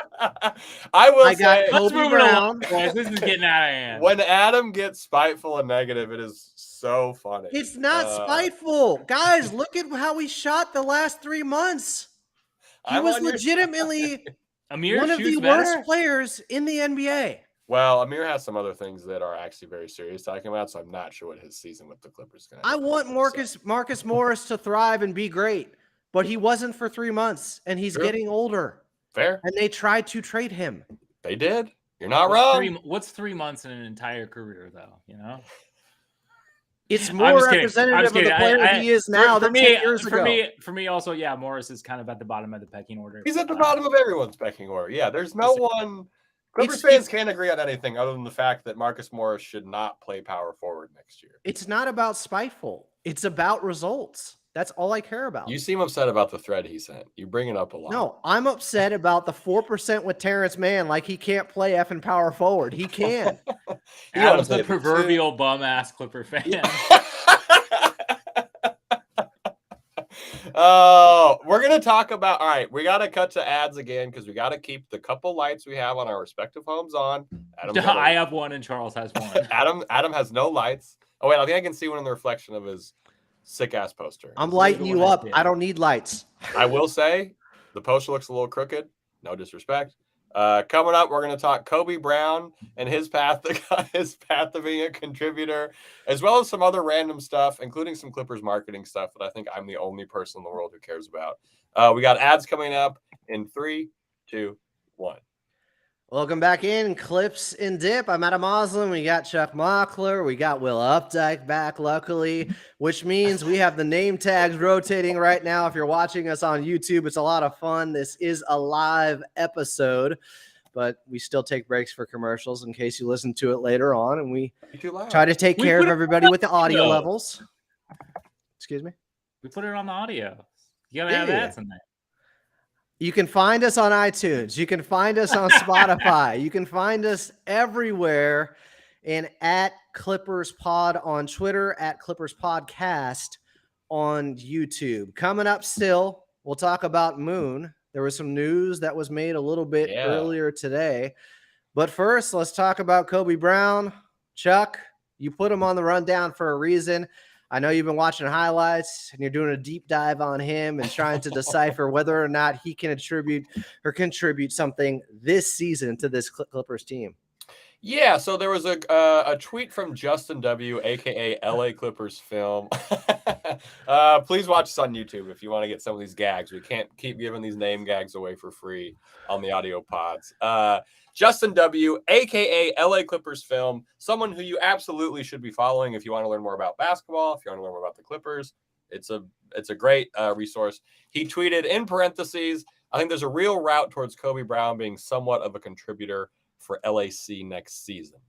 I will say, let's move it along, boys. This is getting out of hand. When Adam gets spiteful and negative, it is so funny. It's not spiteful. Guys, look at how he shot the last 3 months. He was legitimately one of the worst players in the NBA. Well, Amir has some other things that are actually very serious talking about, so I'm not sure what his season with the Clippers is going to be. I want Marcus Morris to thrive and be great, but he wasn't for 3 months, and he's getting older. Fair. And they tried to trade him. They did. You're not wrong. What's 3 months in an entire career, though? You know, it's more representative of the player he is now than 10 years ago. For me, also, yeah, Morris is kind of at the bottom of the pecking order. He's at the bottom of everyone's pecking order. Yeah, there's no one. Clippers fans can't agree on anything other than the fact that Marcus Morris should not play power forward next year. It's not about spiteful. It's about results. That's all I care about. You seem upset about the thread he sent. You bring it up a lot. No, I'm upset about the 4% with Terrence Mann. Like, he can't play effing power forward. He can. Adam's the proverbial bum-ass Clipper fan. Yeah. We're going to talk about, all right, we got to cut to ads again because we got to keep the couple lights we have on our respective homes on. I have one and Charles has one. Adam has no lights. Oh, wait, I think I can see one in the reflection of his sick-ass poster. I'm lighting you up. I don't need lights. I will say the poster looks a little crooked. No disrespect. Coming up, we're going to talk Kobe Brown and his path to being a contributor, as well as some other random stuff, including some Clippers marketing stuff that I think I'm the only person in the world who cares about. We got ads coming up in 3, 2, 1. Welcome back in Clips and Dip. I'm Adam Moslem. We got Chuck Mockler. We got Will Updike back, luckily, which means we have the name tags rotating right now. If you're watching us on YouTube, it's a lot of fun. This is a live episode, but we still take breaks for commercials in case you listen to it later on, and we try to take care of everybody with the audio levels. Excuse me? We put it on the audio. You got to have ads in there. You can find us on iTunes. You can find us on Spotify. You can find us everywhere, and at Clippers Pod on Twitter, at Clippers Podcast on YouTube. Coming up still, we'll talk about Moon. There was some news that was made a little bit earlier today. But first, let's talk about Kobe Brown. Chuck, you put him on the rundown for a reason. I know you've been watching highlights and you're doing a deep dive on him and trying to decipher whether or not he can contribute something this season to this Clippers team. Yeah, so there was a tweet from Justin W., a.k.a. LA Clippers Film. Please watch us on YouTube if you want to get some of these gags. We can't keep giving these name gags away for free on the audio pods. Justin W., a.k.a. LA Clippers Film, someone who you absolutely should be following if you want to learn more about basketball, if you want to learn more about the Clippers. It's a great resource. He tweeted in parentheses, I think there's a real route towards Kobe Brown being somewhat of a contributor for LAC next season.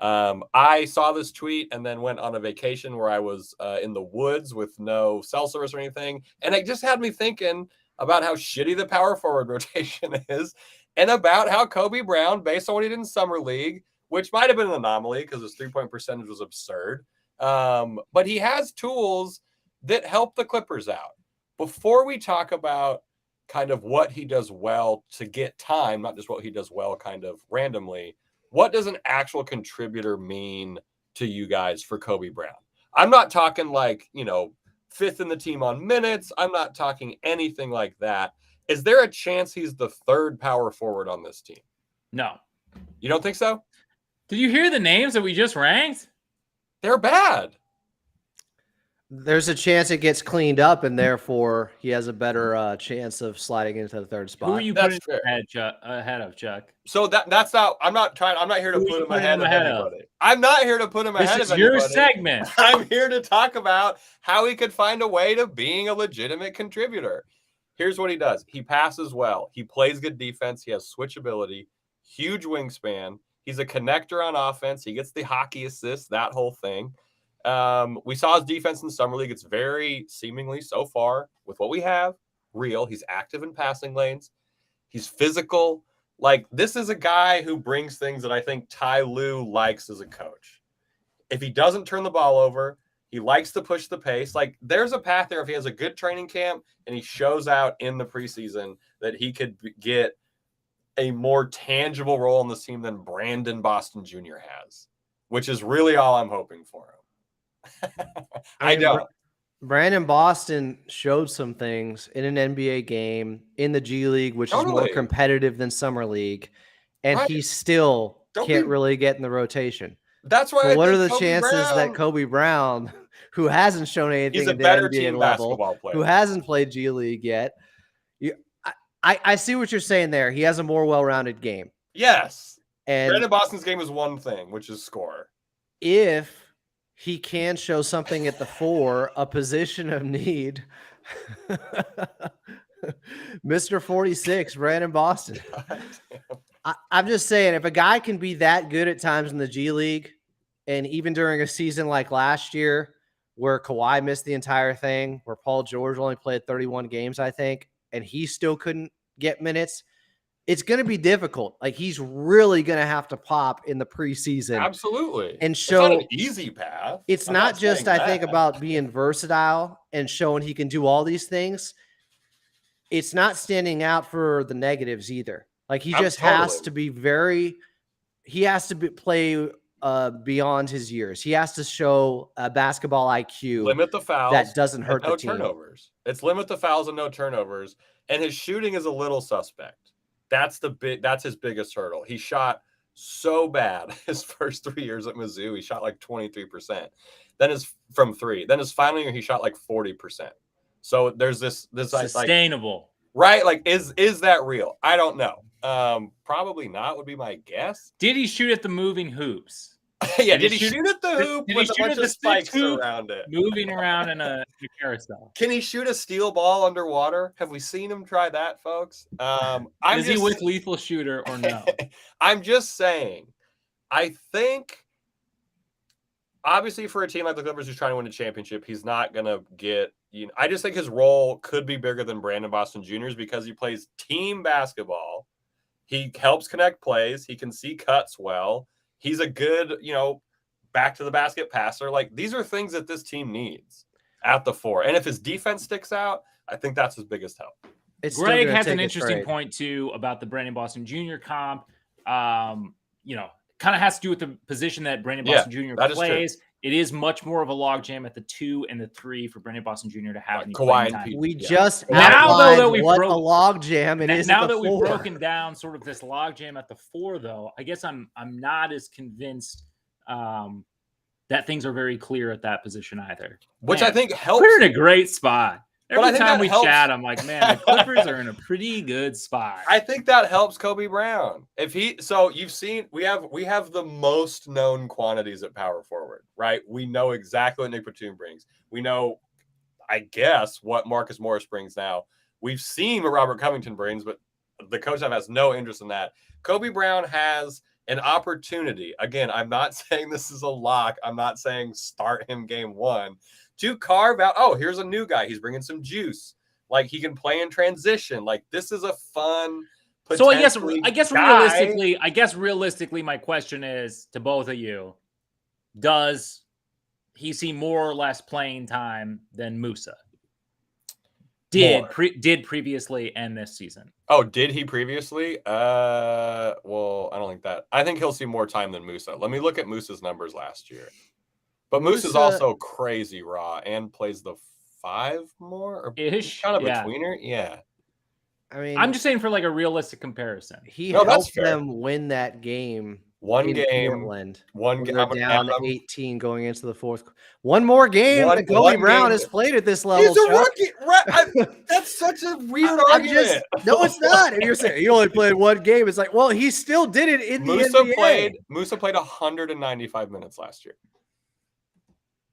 I saw this tweet and then went on a vacation where I was in the woods with no cell service or anything. And it just had me thinking about how shitty the power forward rotation is and about how Kobe Brown, based on what he did in Summer League, which might have been an anomaly because his 3-point percentage was absurd. But he has tools that help the Clippers out. Before we talk about kind of what he does well to get time, not just what he does well kind of randomly, what does an actual contributor mean to you guys for Kobe Brown? I'm not talking like, fifth in the team on minutes. I'm not talking anything like that. Is there a chance he's the third power forward on this team? No. You don't think so? Did you hear the names that we just ranked? They're bad. There's a chance it gets cleaned up, and therefore he has a better chance of sliding into the third spot. Who are you putting ahead of, Chuck? So that's not. I'm not here to put him ahead of anybody. I'm not here to put him ahead of anybody. This is your segment. I'm here to talk about how he could find a way to being a legitimate contributor. Here's what he does. He passes well. He plays good defense. He has switchability, huge wingspan. He's a connector on offense. He gets the hockey assist, that whole thing. We saw his defense in the summer league. It's very seemingly so far with what we have real. He's active in passing lanes. He's physical. Like, this is a guy who brings things that I think Ty Lue likes as a coach. If he doesn't turn the ball over, he likes to push the pace. Like, there's a path there. If he has a good training camp and he shows out in the preseason that he could get a more tangible role on this team than Brandon Boston Jr. has, which is really all I'm hoping for him. I don't. Brandon Boston showed some things in an NBA game in the G League, which is more competitive than Summer League, and he still can't really get in the rotation. That's why. What are the chances that Kobe Brown, who hasn't shown anything at the NBA level, who hasn't played G League yet, I see what you're saying there. He has a more well-rounded game. Yes, and Brandon Boston's game is one thing, which is score. If he can show something at the 4, a position of need. Mr. 46, Brandon Boston. I'm just saying, if a guy can be that good at times in the G League, and even during a season like last year, where Kawhi missed the entire thing, where Paul George only played 31 games, I think, and he still couldn't get minutes, it's going to be difficult. Like, he's really going to have to pop in the preseason. Absolutely. And show it's not an easy path. It's not just, I think, about being versatile and showing he can do all these things. It's not standing out for the negatives either. Like, he just has to be play beyond his years. He has to show a basketball IQ. Limit the fouls. That doesn't hurt the team. No turnovers. It's limit the fouls and no turnovers. And his shooting is a little suspect. That's his biggest hurdle. He shot so bad his first 3 years at Mizzou. He shot like 23%. Then from 3. Then his final year, he shot like 40%. So there's this sustainable, right? Like, is that real? I don't know. Probably not would be my guess. Did he shoot at the moving hoops? Yeah, did he shoot at the hoop with a bunch of spikes around it? Moving around in a carousel. Can he shoot a steel ball underwater? Have we seen him try that, folks? Is he with lethal shooter or no? I'm just saying, I think, obviously, for a team like the Clippers who's trying to win a championship, he's not going to get, I just think his role could be bigger than Brandon Boston Jr.'s because he plays team basketball. He helps connect plays. He can see cuts well. He's a good, back to the basket passer. Like, these are things that this team needs at the 4. And if his defense sticks out, I think that's his biggest help. Greg has an interesting point too about the Brandon Boston Jr. comp. Kind of has to do with the position that Brandon Boston Jr. plays. It is much more of a logjam at the 2 and the 3 for Brandon Boston Jr. to have any playing time. We just now that we've a logjam it is. Now that we've broken down sort of this logjam at the 4, though, I guess I'm not as convinced that things are very clear at that position either. Which I think helps. We're in a great spot. Every time we chat, I'm like, man, the Clippers are in a pretty good spot. I think that helps Kobe Brown. So you've seen we have the most known quantities at power forward, right? We know exactly what Nick Batum brings. We know, I guess, what Marcus Morris brings now. We've seen what Robert Covington brings, but the coach staff has no interest in that. Kobe Brown has an opportunity. Again, I'm not saying this is a lock. I'm not saying start him game 1. To carve out, here's a new guy. He's bringing some juice. Like, he can play in transition. Like, this is a fun. So I guess realistically, my question is to both of you: does he see more or less playing time than Musa did previously and this season? Oh, did he previously? Well, I don't think that. I think he'll see more time than Musa. Let me look at Musa's numbers last year. But Musa's also crazy raw and plays the 5 more or ish, kind of betweener. Yeah. I mean, I'm just saying for like a realistic comparison. He helped them win that game. One game. Portland, one game. Down 18 going into the 4th. One more game that Kobe Brown has played at this level. He's a rookie. That's such a weird argument. No, it's not. And you're saying he only played one game. It's like, well, he still did it in the NBA. Musa played 195 minutes last year.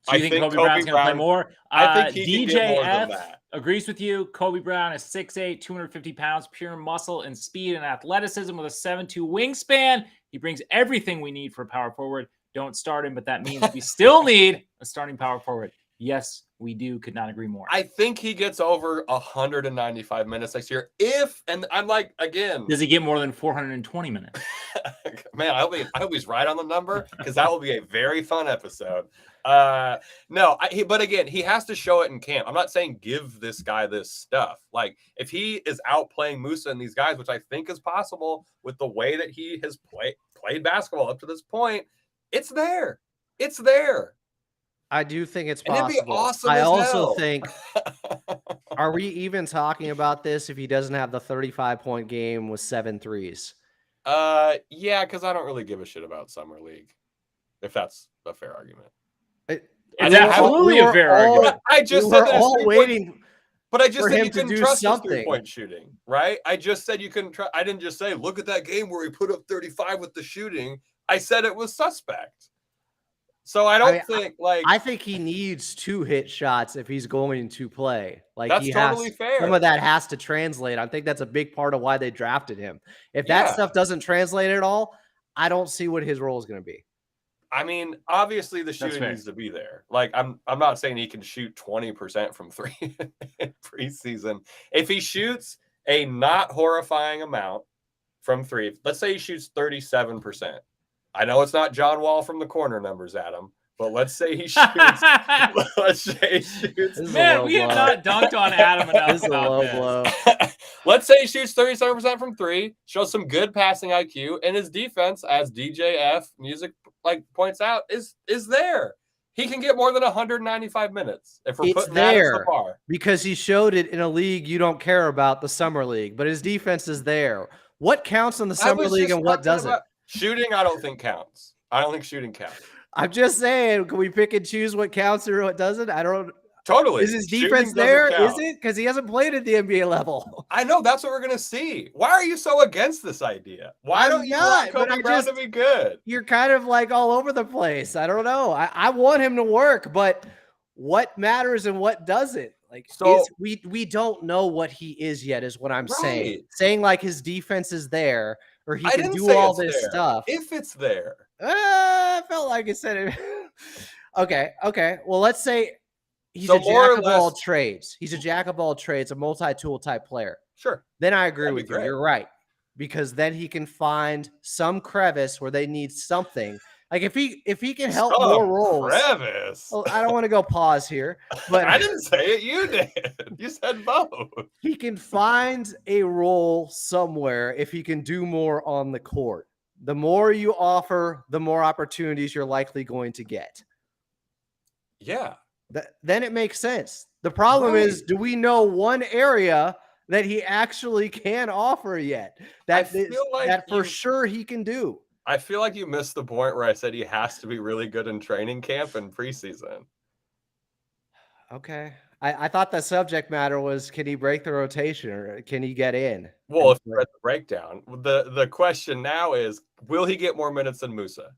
So you think Kobe Brown's going to play more? I think he can get more than DJF that. Agrees with you. Kobe Brown is 6'8", 250 pounds, pure muscle and speed and athleticism with a 7'2" wingspan. He brings everything we need for a power forward. don't start him, but that means we still need a starting power forward. Yes, we do. Could not agree more. I think he gets over 195 minutes next year. And I'm like, again, does he get more than 420 minutes? Man, I hope he's right on the number, because that will be a very fun episode. But again, he has to show it in camp. I'm not saying give this guy this stuff. Like, if he is outplaying Musa and these guys, which I think is possible with the way that he has played basketball up to this point, it's there. It's there. I do think it's And possible. it'd be awesome I as also hell. think, are we even talking about this if he doesn't have the 35-point game with 7 threes? Yeah, because I don't really give a shit about Summer League, if that's a fair argument. It's absolutely a fair argument. I just said that all waiting. But I just for said him you to couldn't do trust his something. 3-point shooting, right? I just said you couldn't trust. I didn't just say, look at that game where he put up 35 with the shooting. I said it was suspect. So I think he needs 2 hit shots if he's going to play. Like, that's totally fair. Some of that has to translate. I think that's a big part of why they drafted him. If that stuff doesn't translate at all, I don't see what his role is going to be. I mean, obviously the shooting needs to be there. Like, I'm not saying he can shoot 20% from 3 in preseason. If he shoots a not horrifying amount from 3, let's say he shoots 37%. I know it's not John Wall from the corner numbers, Adam, but let's say he shoots. Man, we have not dunked on Adam enough. This is a low blow. Let's say he shoots 37% from 3, shows some good passing IQ, and his defense, as DJF Music points out, is there. He can get more than 195 minutes if we're putting that as the bar. Because he showed it in a league you don't care about, the summer league, but his defense is there. What counts in the summer league and what doesn't? Shooting, I don't think counts. I don't think shooting counts. I'm just saying, can we pick and choose what counts or what doesn't? I don't. Totally. Is his defense there? Is it? Because he hasn't played at the NBA level. I know. That's what we're going to see. Why are you so against this idea? Why don't you want Kobe Brown to be good? You're kind of like all over the place. I don't know. I want him to work, but what matters and what doesn't? Like, we don't know what he is yet, is what I'm saying. Saying like his defense is there, or he can do all this stuff. If it's there. I felt like it said it. Okay. Well, let's say he's a jack of all trades. He's a jack of all trades, a multi-tool type player. Sure. Then I agree with you. You're right. Because then he can find some crevice where they need something. Like, if he can help more roles. Crevice. Well, I don't want to go pause here, but I didn't say it. You did. You said both. He can find a role somewhere if he can do more on the court. The more you offer, the more opportunities you're likely going to get. Yeah. Then it makes sense. The problem is, do we know one area that he actually can offer yet? That for sure he can do. I feel like you missed the point where I said he has to be really good in training camp and preseason. Okay. I thought the subject matter was, can he break the rotation or can he get in? Well, if you read the breakdown, the question now is, will he get more minutes than Musa?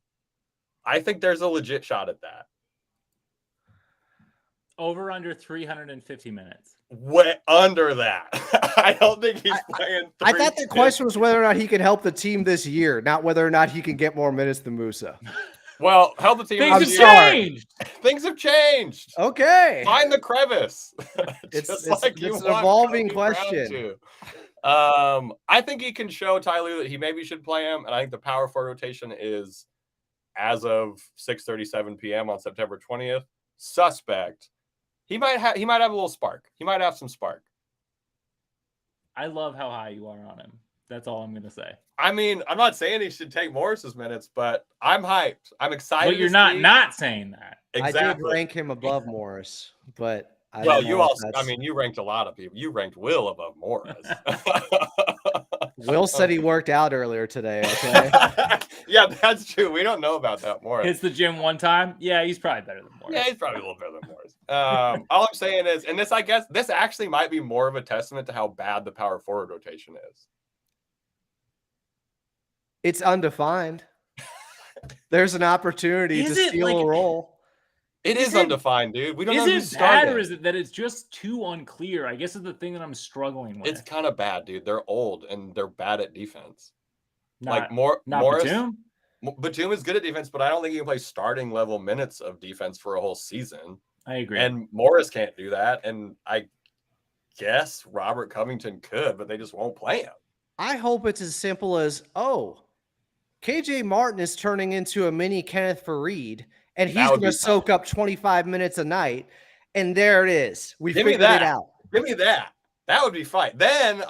I think there's a legit shot at that. Over under 350 minutes. Way under that. I don't think he's playing. I thought the question was whether or not he can help the team this year, not whether or not he can get more minutes than Musa. Well, help the team. Things have changed. Things have changed. Okay. Find the crevice. It's an evolving question. I think he can show Tyloo that he maybe should play him, and I think the power forward rotation is, as of 6:37 p.m. on September 20th, suspect. He might have a little spark. He might have some spark. I love how high you are on him. That's all I'm going to say. I mean, I'm not saying he should take Morris's minutes, but I'm hyped. I'm excited. But you're not saying that. Exactly. I did rank him above Morris, but you ranked a lot of people. You ranked Will above Morris. Will said he worked out earlier today. Okay. Yeah, that's true. We don't know about that, Morris. Hits the gym one time. Yeah, he's probably better than Morris. Yeah, he's probably a little better than Morris. All I'm saying is, and I guess this actually might be more of a testament to how bad the power forward rotation is. It's undefined. There's an opportunity to steal a role. It is undefined, dude. We don't know who's Is it starting. bad, or is it that it's just too unclear? I guess it's the thing that I'm struggling with. It's kind of bad, dude. They're old and they're bad at defense. Not Morris. Batum? Batum is good at defense, but I don't think he can play starting level minutes of defense for a whole season. I agree. And Morris can't do that. And I guess Robert Covington could, but they just won't play him. I hope it's as simple as, KJ Martin is turning into a mini Kenneth Faried, and he's going to soak up 25 minutes a night. And there it is. We figured it out. Give me that. That would be fine. Then,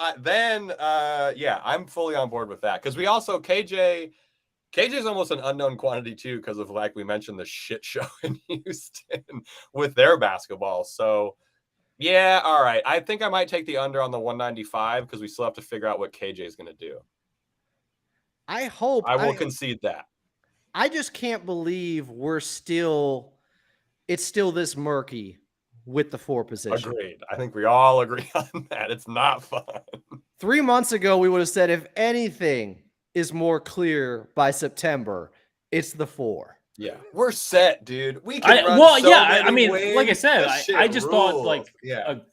yeah, I'm fully on board with that. Because we also, KJ's almost an unknown quantity too, because of, like we mentioned, the shit show in Houston with their basketball. So, yeah, all right. I think I might take the under on the 195 because we still have to figure out what KJ is going to do. I will concede that. I just can't believe it's still this murky with the 4 position. Agreed. I think we all agree on that. It's not fun. 3 months ago, we would have said if anything is more clear by September, it's the 4. Yeah, we're set, dude. We can run many ways. Like I said, I just thought,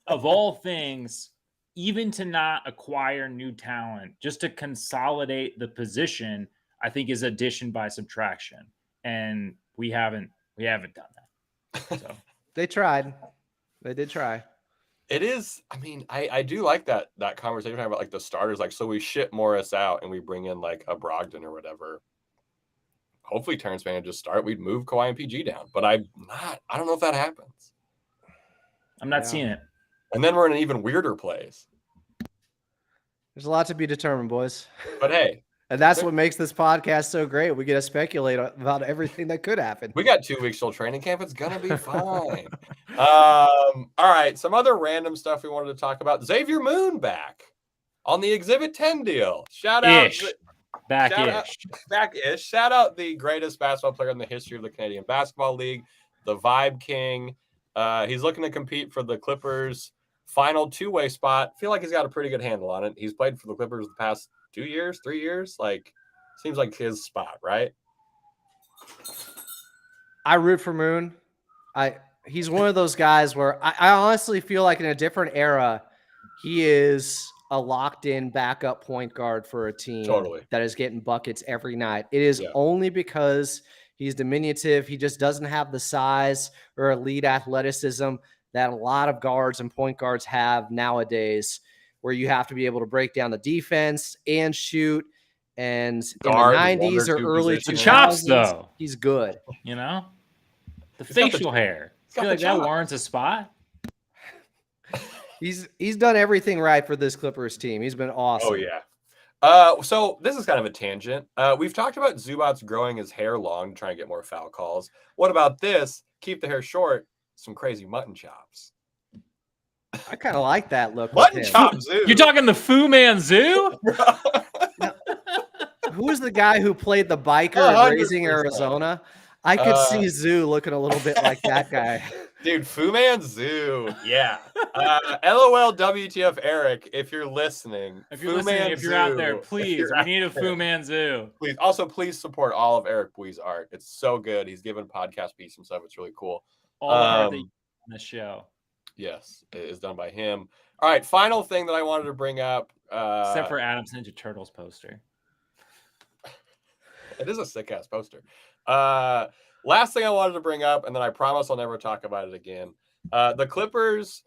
of all things, even to not acquire new talent, just to consolidate the position, I think is addition by subtraction, and we haven't done that. So they tried. They did try. It is. I mean, I do like that conversation about like the starters. Like, so we ship Morris out and we bring in like a Brogdon or whatever. Hopefully, Terrence Mann just start. We'd move Kawhi and PG down, but I don't know if that happens. I'm not seeing it. And then we're in an even weirder place. There's a lot to be determined, boys. But hey. And that's what makes this podcast so great. We get to speculate about everything that could happen. We got 2 weeks till training camp. It's going to be fine. All right. Some other random stuff we wanted to talk about. Xavier Moon back on the Exhibit 10 deal. Shout out. Back-ish. Shout out the greatest basketball player in the history of the Canadian Basketball League, the Vibe King. He's looking to compete for the Clippers' final 2-way spot. I feel like he's got a pretty good handle on it. He's played for the Clippers the past 2 years, 3 years. Like, seems like his spot, right? I root for Moon. He's one of those guys where I honestly feel like in a different era, he is a locked-in backup point guard for a team that is getting buckets every night. It is only because he's diminutive. He just doesn't have the size or elite athleticism that a lot of guards and point guards have nowadays, where you have to be able to break down the defense and shoot. And guard, in the 90s or early 2000s, chops, though, he's good. You know, the facial hair. I feel like that warrants a spot. He's done everything right for this Clippers team. He's been awesome. Oh yeah. So this is kind of a tangent. We've talked about Zubats growing his hair long to try and get more foul calls. What about this? Keep the hair short. Some crazy mutton chops. I kind of like that look. Mutton chop zoo. You're talking the Fu Man Zoo? Who was the guy who played the biker in Raising Arizona? I could see Zoo looking a little bit like that guy. Dude, Fu Man Zoo. Yeah. LOL WTF Eric, if you're listening. If you're out there, please. We need a Fu Man Zoo. Please. Also, please support all of Eric Bui's art. It's so good. He's given podcast piece and stuff. It's really cool. All the art that you on the show. Yes, it is done by him. All right, final thing that I wanted to bring up. Except for Adam's Ninja Turtles poster. It is a sick-ass poster. Last thing I wanted to bring up, and then I promise I'll never talk about it again. The Clippers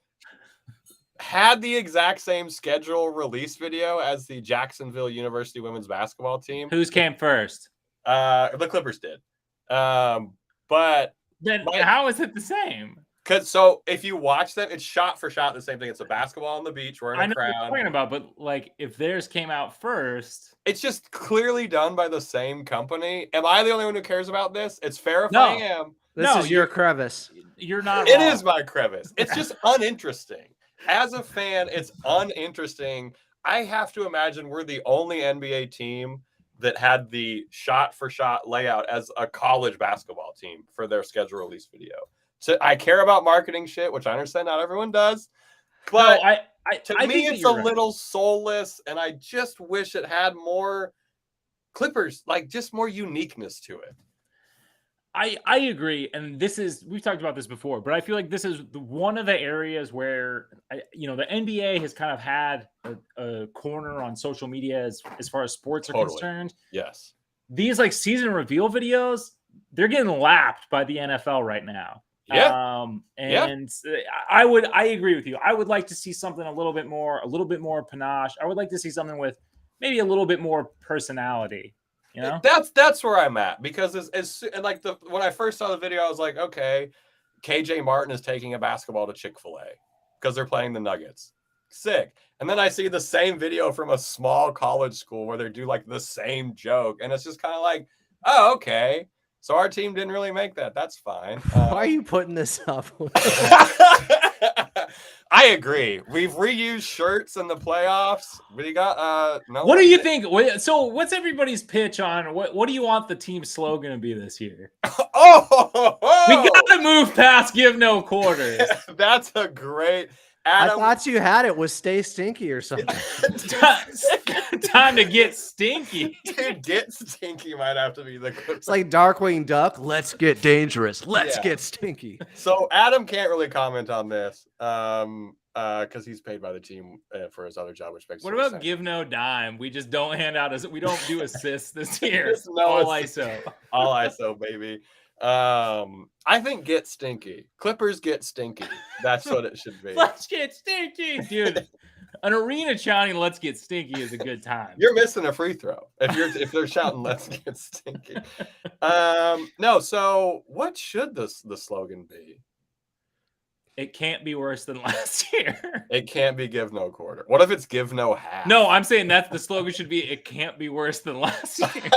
had the exact same schedule release video as the Jacksonville University women's basketball team. Whose came first? The Clippers did. But then how is it the same? So if you watch them, it's shot for shot the same thing. It's a basketball on the beach. We're in a crowd. I know what you're talking about, but like if theirs came out first, it's just clearly done by the same company. Am I the only one who cares about this? It's fair if I am. This is your crevice. You're not. It is my crevice. It's just uninteresting. As a fan, it's uninteresting. I have to imagine we're the only NBA team that had the shot for shot layout as a college basketball team for their schedule release video. So I care about marketing shit, which I understand not everyone does. But to me, it's a little soulless, and I just wish it had more Clippers, like just more uniqueness to it. I agree, and we've talked about this before, but I feel like this is one of the areas where the NBA has kind of had a corner on social media as far as sports are concerned. Yes. these like season reveal videos, they're getting lapped by the NFL right now. Yeah. I agree with you. I would like to see something a little bit more panache. I would like to see something with maybe a little bit more personality. You know, that's where I'm at, because when I first saw the video, I was like, okay, KJ Martin is taking a basketball to Chick-fil-A because they're playing the Nuggets. Sick. And then I see the same video from a small college school where they do like the same joke, and it's just kind of like, oh, okay. So our team didn't really make that. That's fine. Why are you putting this up? I agree. We've reused shirts in the playoffs. We got no. What do you think? So what's everybody's pitch on what do you want the team slogan to be this year? We gotta move past give no quarters. That's a great. Adam, I thought you had it was stay stinky or something. Time to get stinky. Dude, get stinky might have to be the. It's like Darkwing Duck. Let's get dangerous. Let's get stinky. So Adam can't really comment on this because he's paid by the team for his other job, which makes. What about sense. Give no dime? We just don't hand out we don't do assists this year. All ISO. All ISO, baby. I think get stinky. Clippers get stinky. That's what it should be. Let's get stinky, dude. An arena shouting "Let's get stinky" is a good time. You're missing a free throw if they're shouting "Let's get stinky." No. So what should the slogan be? It can't be worse than last year. It can't be give no quarter. What if it's give no half? No, I'm saying that's the slogan should be. It can't be worse than last year.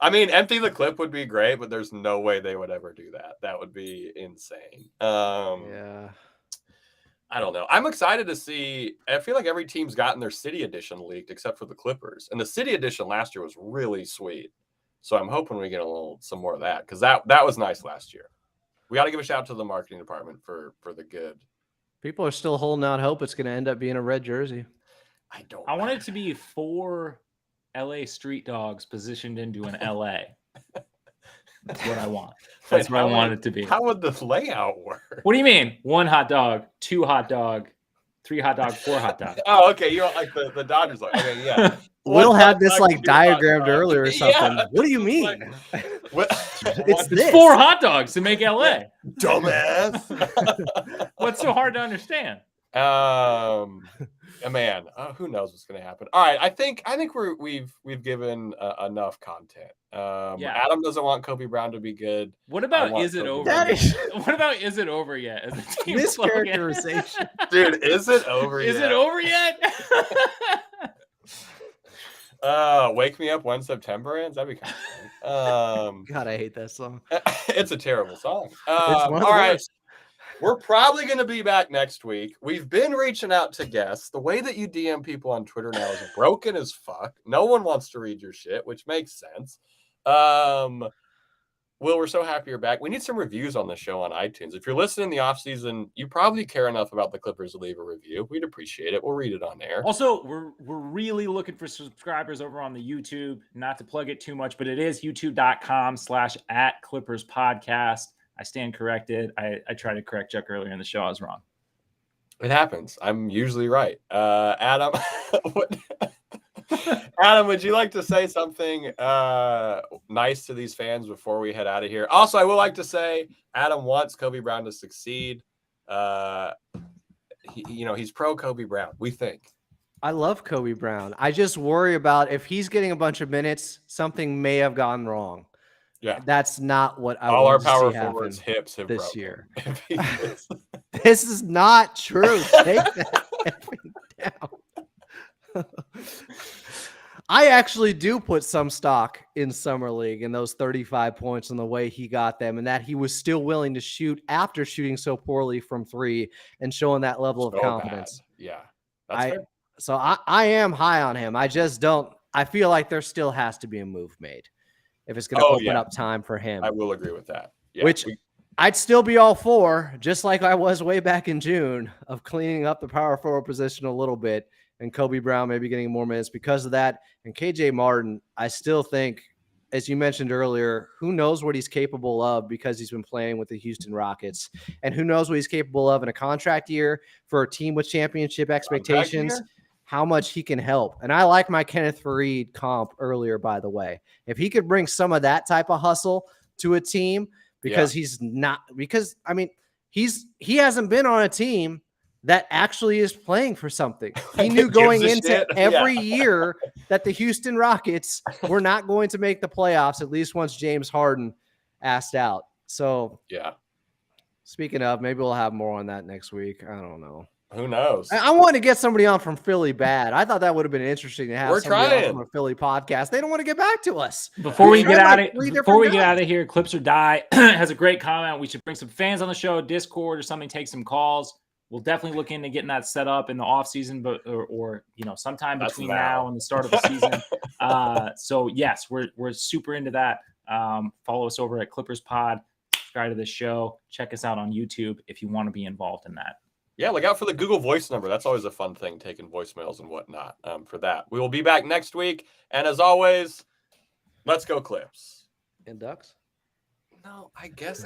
I mean, empty the clip would be great, but there's no way they would ever do that. That would be insane. Yeah. I don't know. I'm excited to see. I feel like every team's gotten their city edition leaked except for the Clippers. And the city edition last year was really sweet. So I'm hoping we get some more of that, because that was nice last year. We got to give a shout out to the marketing department for the good. People are still holding out hope it's going to end up being a red jersey. I want it to be 4 LA street dogs positioned into an LA. That's what I want. That's what I want it to be. How would the layout work? What do you mean? 1 hot dog, 2 hot dog, 3 hot dog, 4 hot dog. Oh, okay. You want like the Dodgers like, okay, yeah. Will had this like diagrammed earlier or something. Yeah. What do you mean? It's 4 hot dogs to make LA. Dumbass. What's so hard to understand? Man, who knows what's going to happen? All right, I think we've given enough content. Adam doesn't want Kobe Brown to be good. What about is it over? What about is it over yet? As a team mischaracterization, dude. Is it over yet? Is it over yet? Wake Me Up When September Ends. That'd be kind of fun. God, I hate that song. It's a terrible song. All right. Worst. We're probably going to be back next week. We've been reaching out to guests. The way that you DM people on Twitter now is broken as fuck. No one wants to read your shit, which makes sense. Will, we're so happy you're back. We need some reviews on the show on iTunes. If you're listening in the off season, you probably care enough about the Clippers to leave a review. We'd appreciate it. We'll read it on air. Also, we're really looking for subscribers over on the YouTube. Not to plug it too much, but it is youtube.com/@ClippersPodcast. I stand corrected. I tried to correct Chuck earlier in the show. I was wrong. It happens. I'm usually right. Adam, Adam, would you like to say something nice to these fans before we head out of here? Also, I would like to say Adam wants Kobe Brown to succeed. He's pro Kobe Brown, we think. I love Kobe Brown. I just worry about if he's getting a bunch of minutes, something may have gone wrong. Yeah, that's not what I all want our to power forwards hips have this broken. Year. This is not true. Take that down. I actually do put some stock in Summer League and those 35 points and the way he got them, and that he was still willing to shoot after shooting so poorly from 3 and showing that level of confidence. Bad. Yeah, that's fair. So I am high on him. I just don't. I feel like there still has to be a move made if it's going to open up time for him. I will agree with that. Yeah, which I'd still be all for, just like I was way back in June, of cleaning up the power forward position a little bit and Kobe Brown maybe getting more minutes because of that. And KJ Martin, I still think, as you mentioned earlier, who knows what he's capable of because he's been playing with the Houston Rockets, and who knows what he's capable of in a contract year for a team with championship expectations. how much he can help. And I like my Kenneth Faried comp earlier, by the way. If he could bring some of that type of hustle to a team, because he hasn't been on a team that actually is playing for something. He knew going into every year that the Houston Rockets were not going to make the playoffs, at least once James Harden asked out. So yeah. Speaking of, maybe we'll have more on that next week. I don't know. Who knows? I want to get somebody on from Philly bad. I thought that would have been interesting to have somebody on from a Philly podcast. They don't want to get back to us. Before we get out of here, Clips or Die has a great comment. We should bring some fans on the show, Discord or something, take some calls. We'll definitely look into getting that set up in the off season, but or sometime between now and the start of the season. So yes, we're super into that. Follow us over at Clippers Pod. Subscribe to the show. Check us out on YouTube if you want to be involved in that. Yeah, look out for the Google Voice number. That's always a fun thing, taking voicemails and whatnot for that. We will be back next week. And as always, let's go Clips. And Ducks? No, I guess.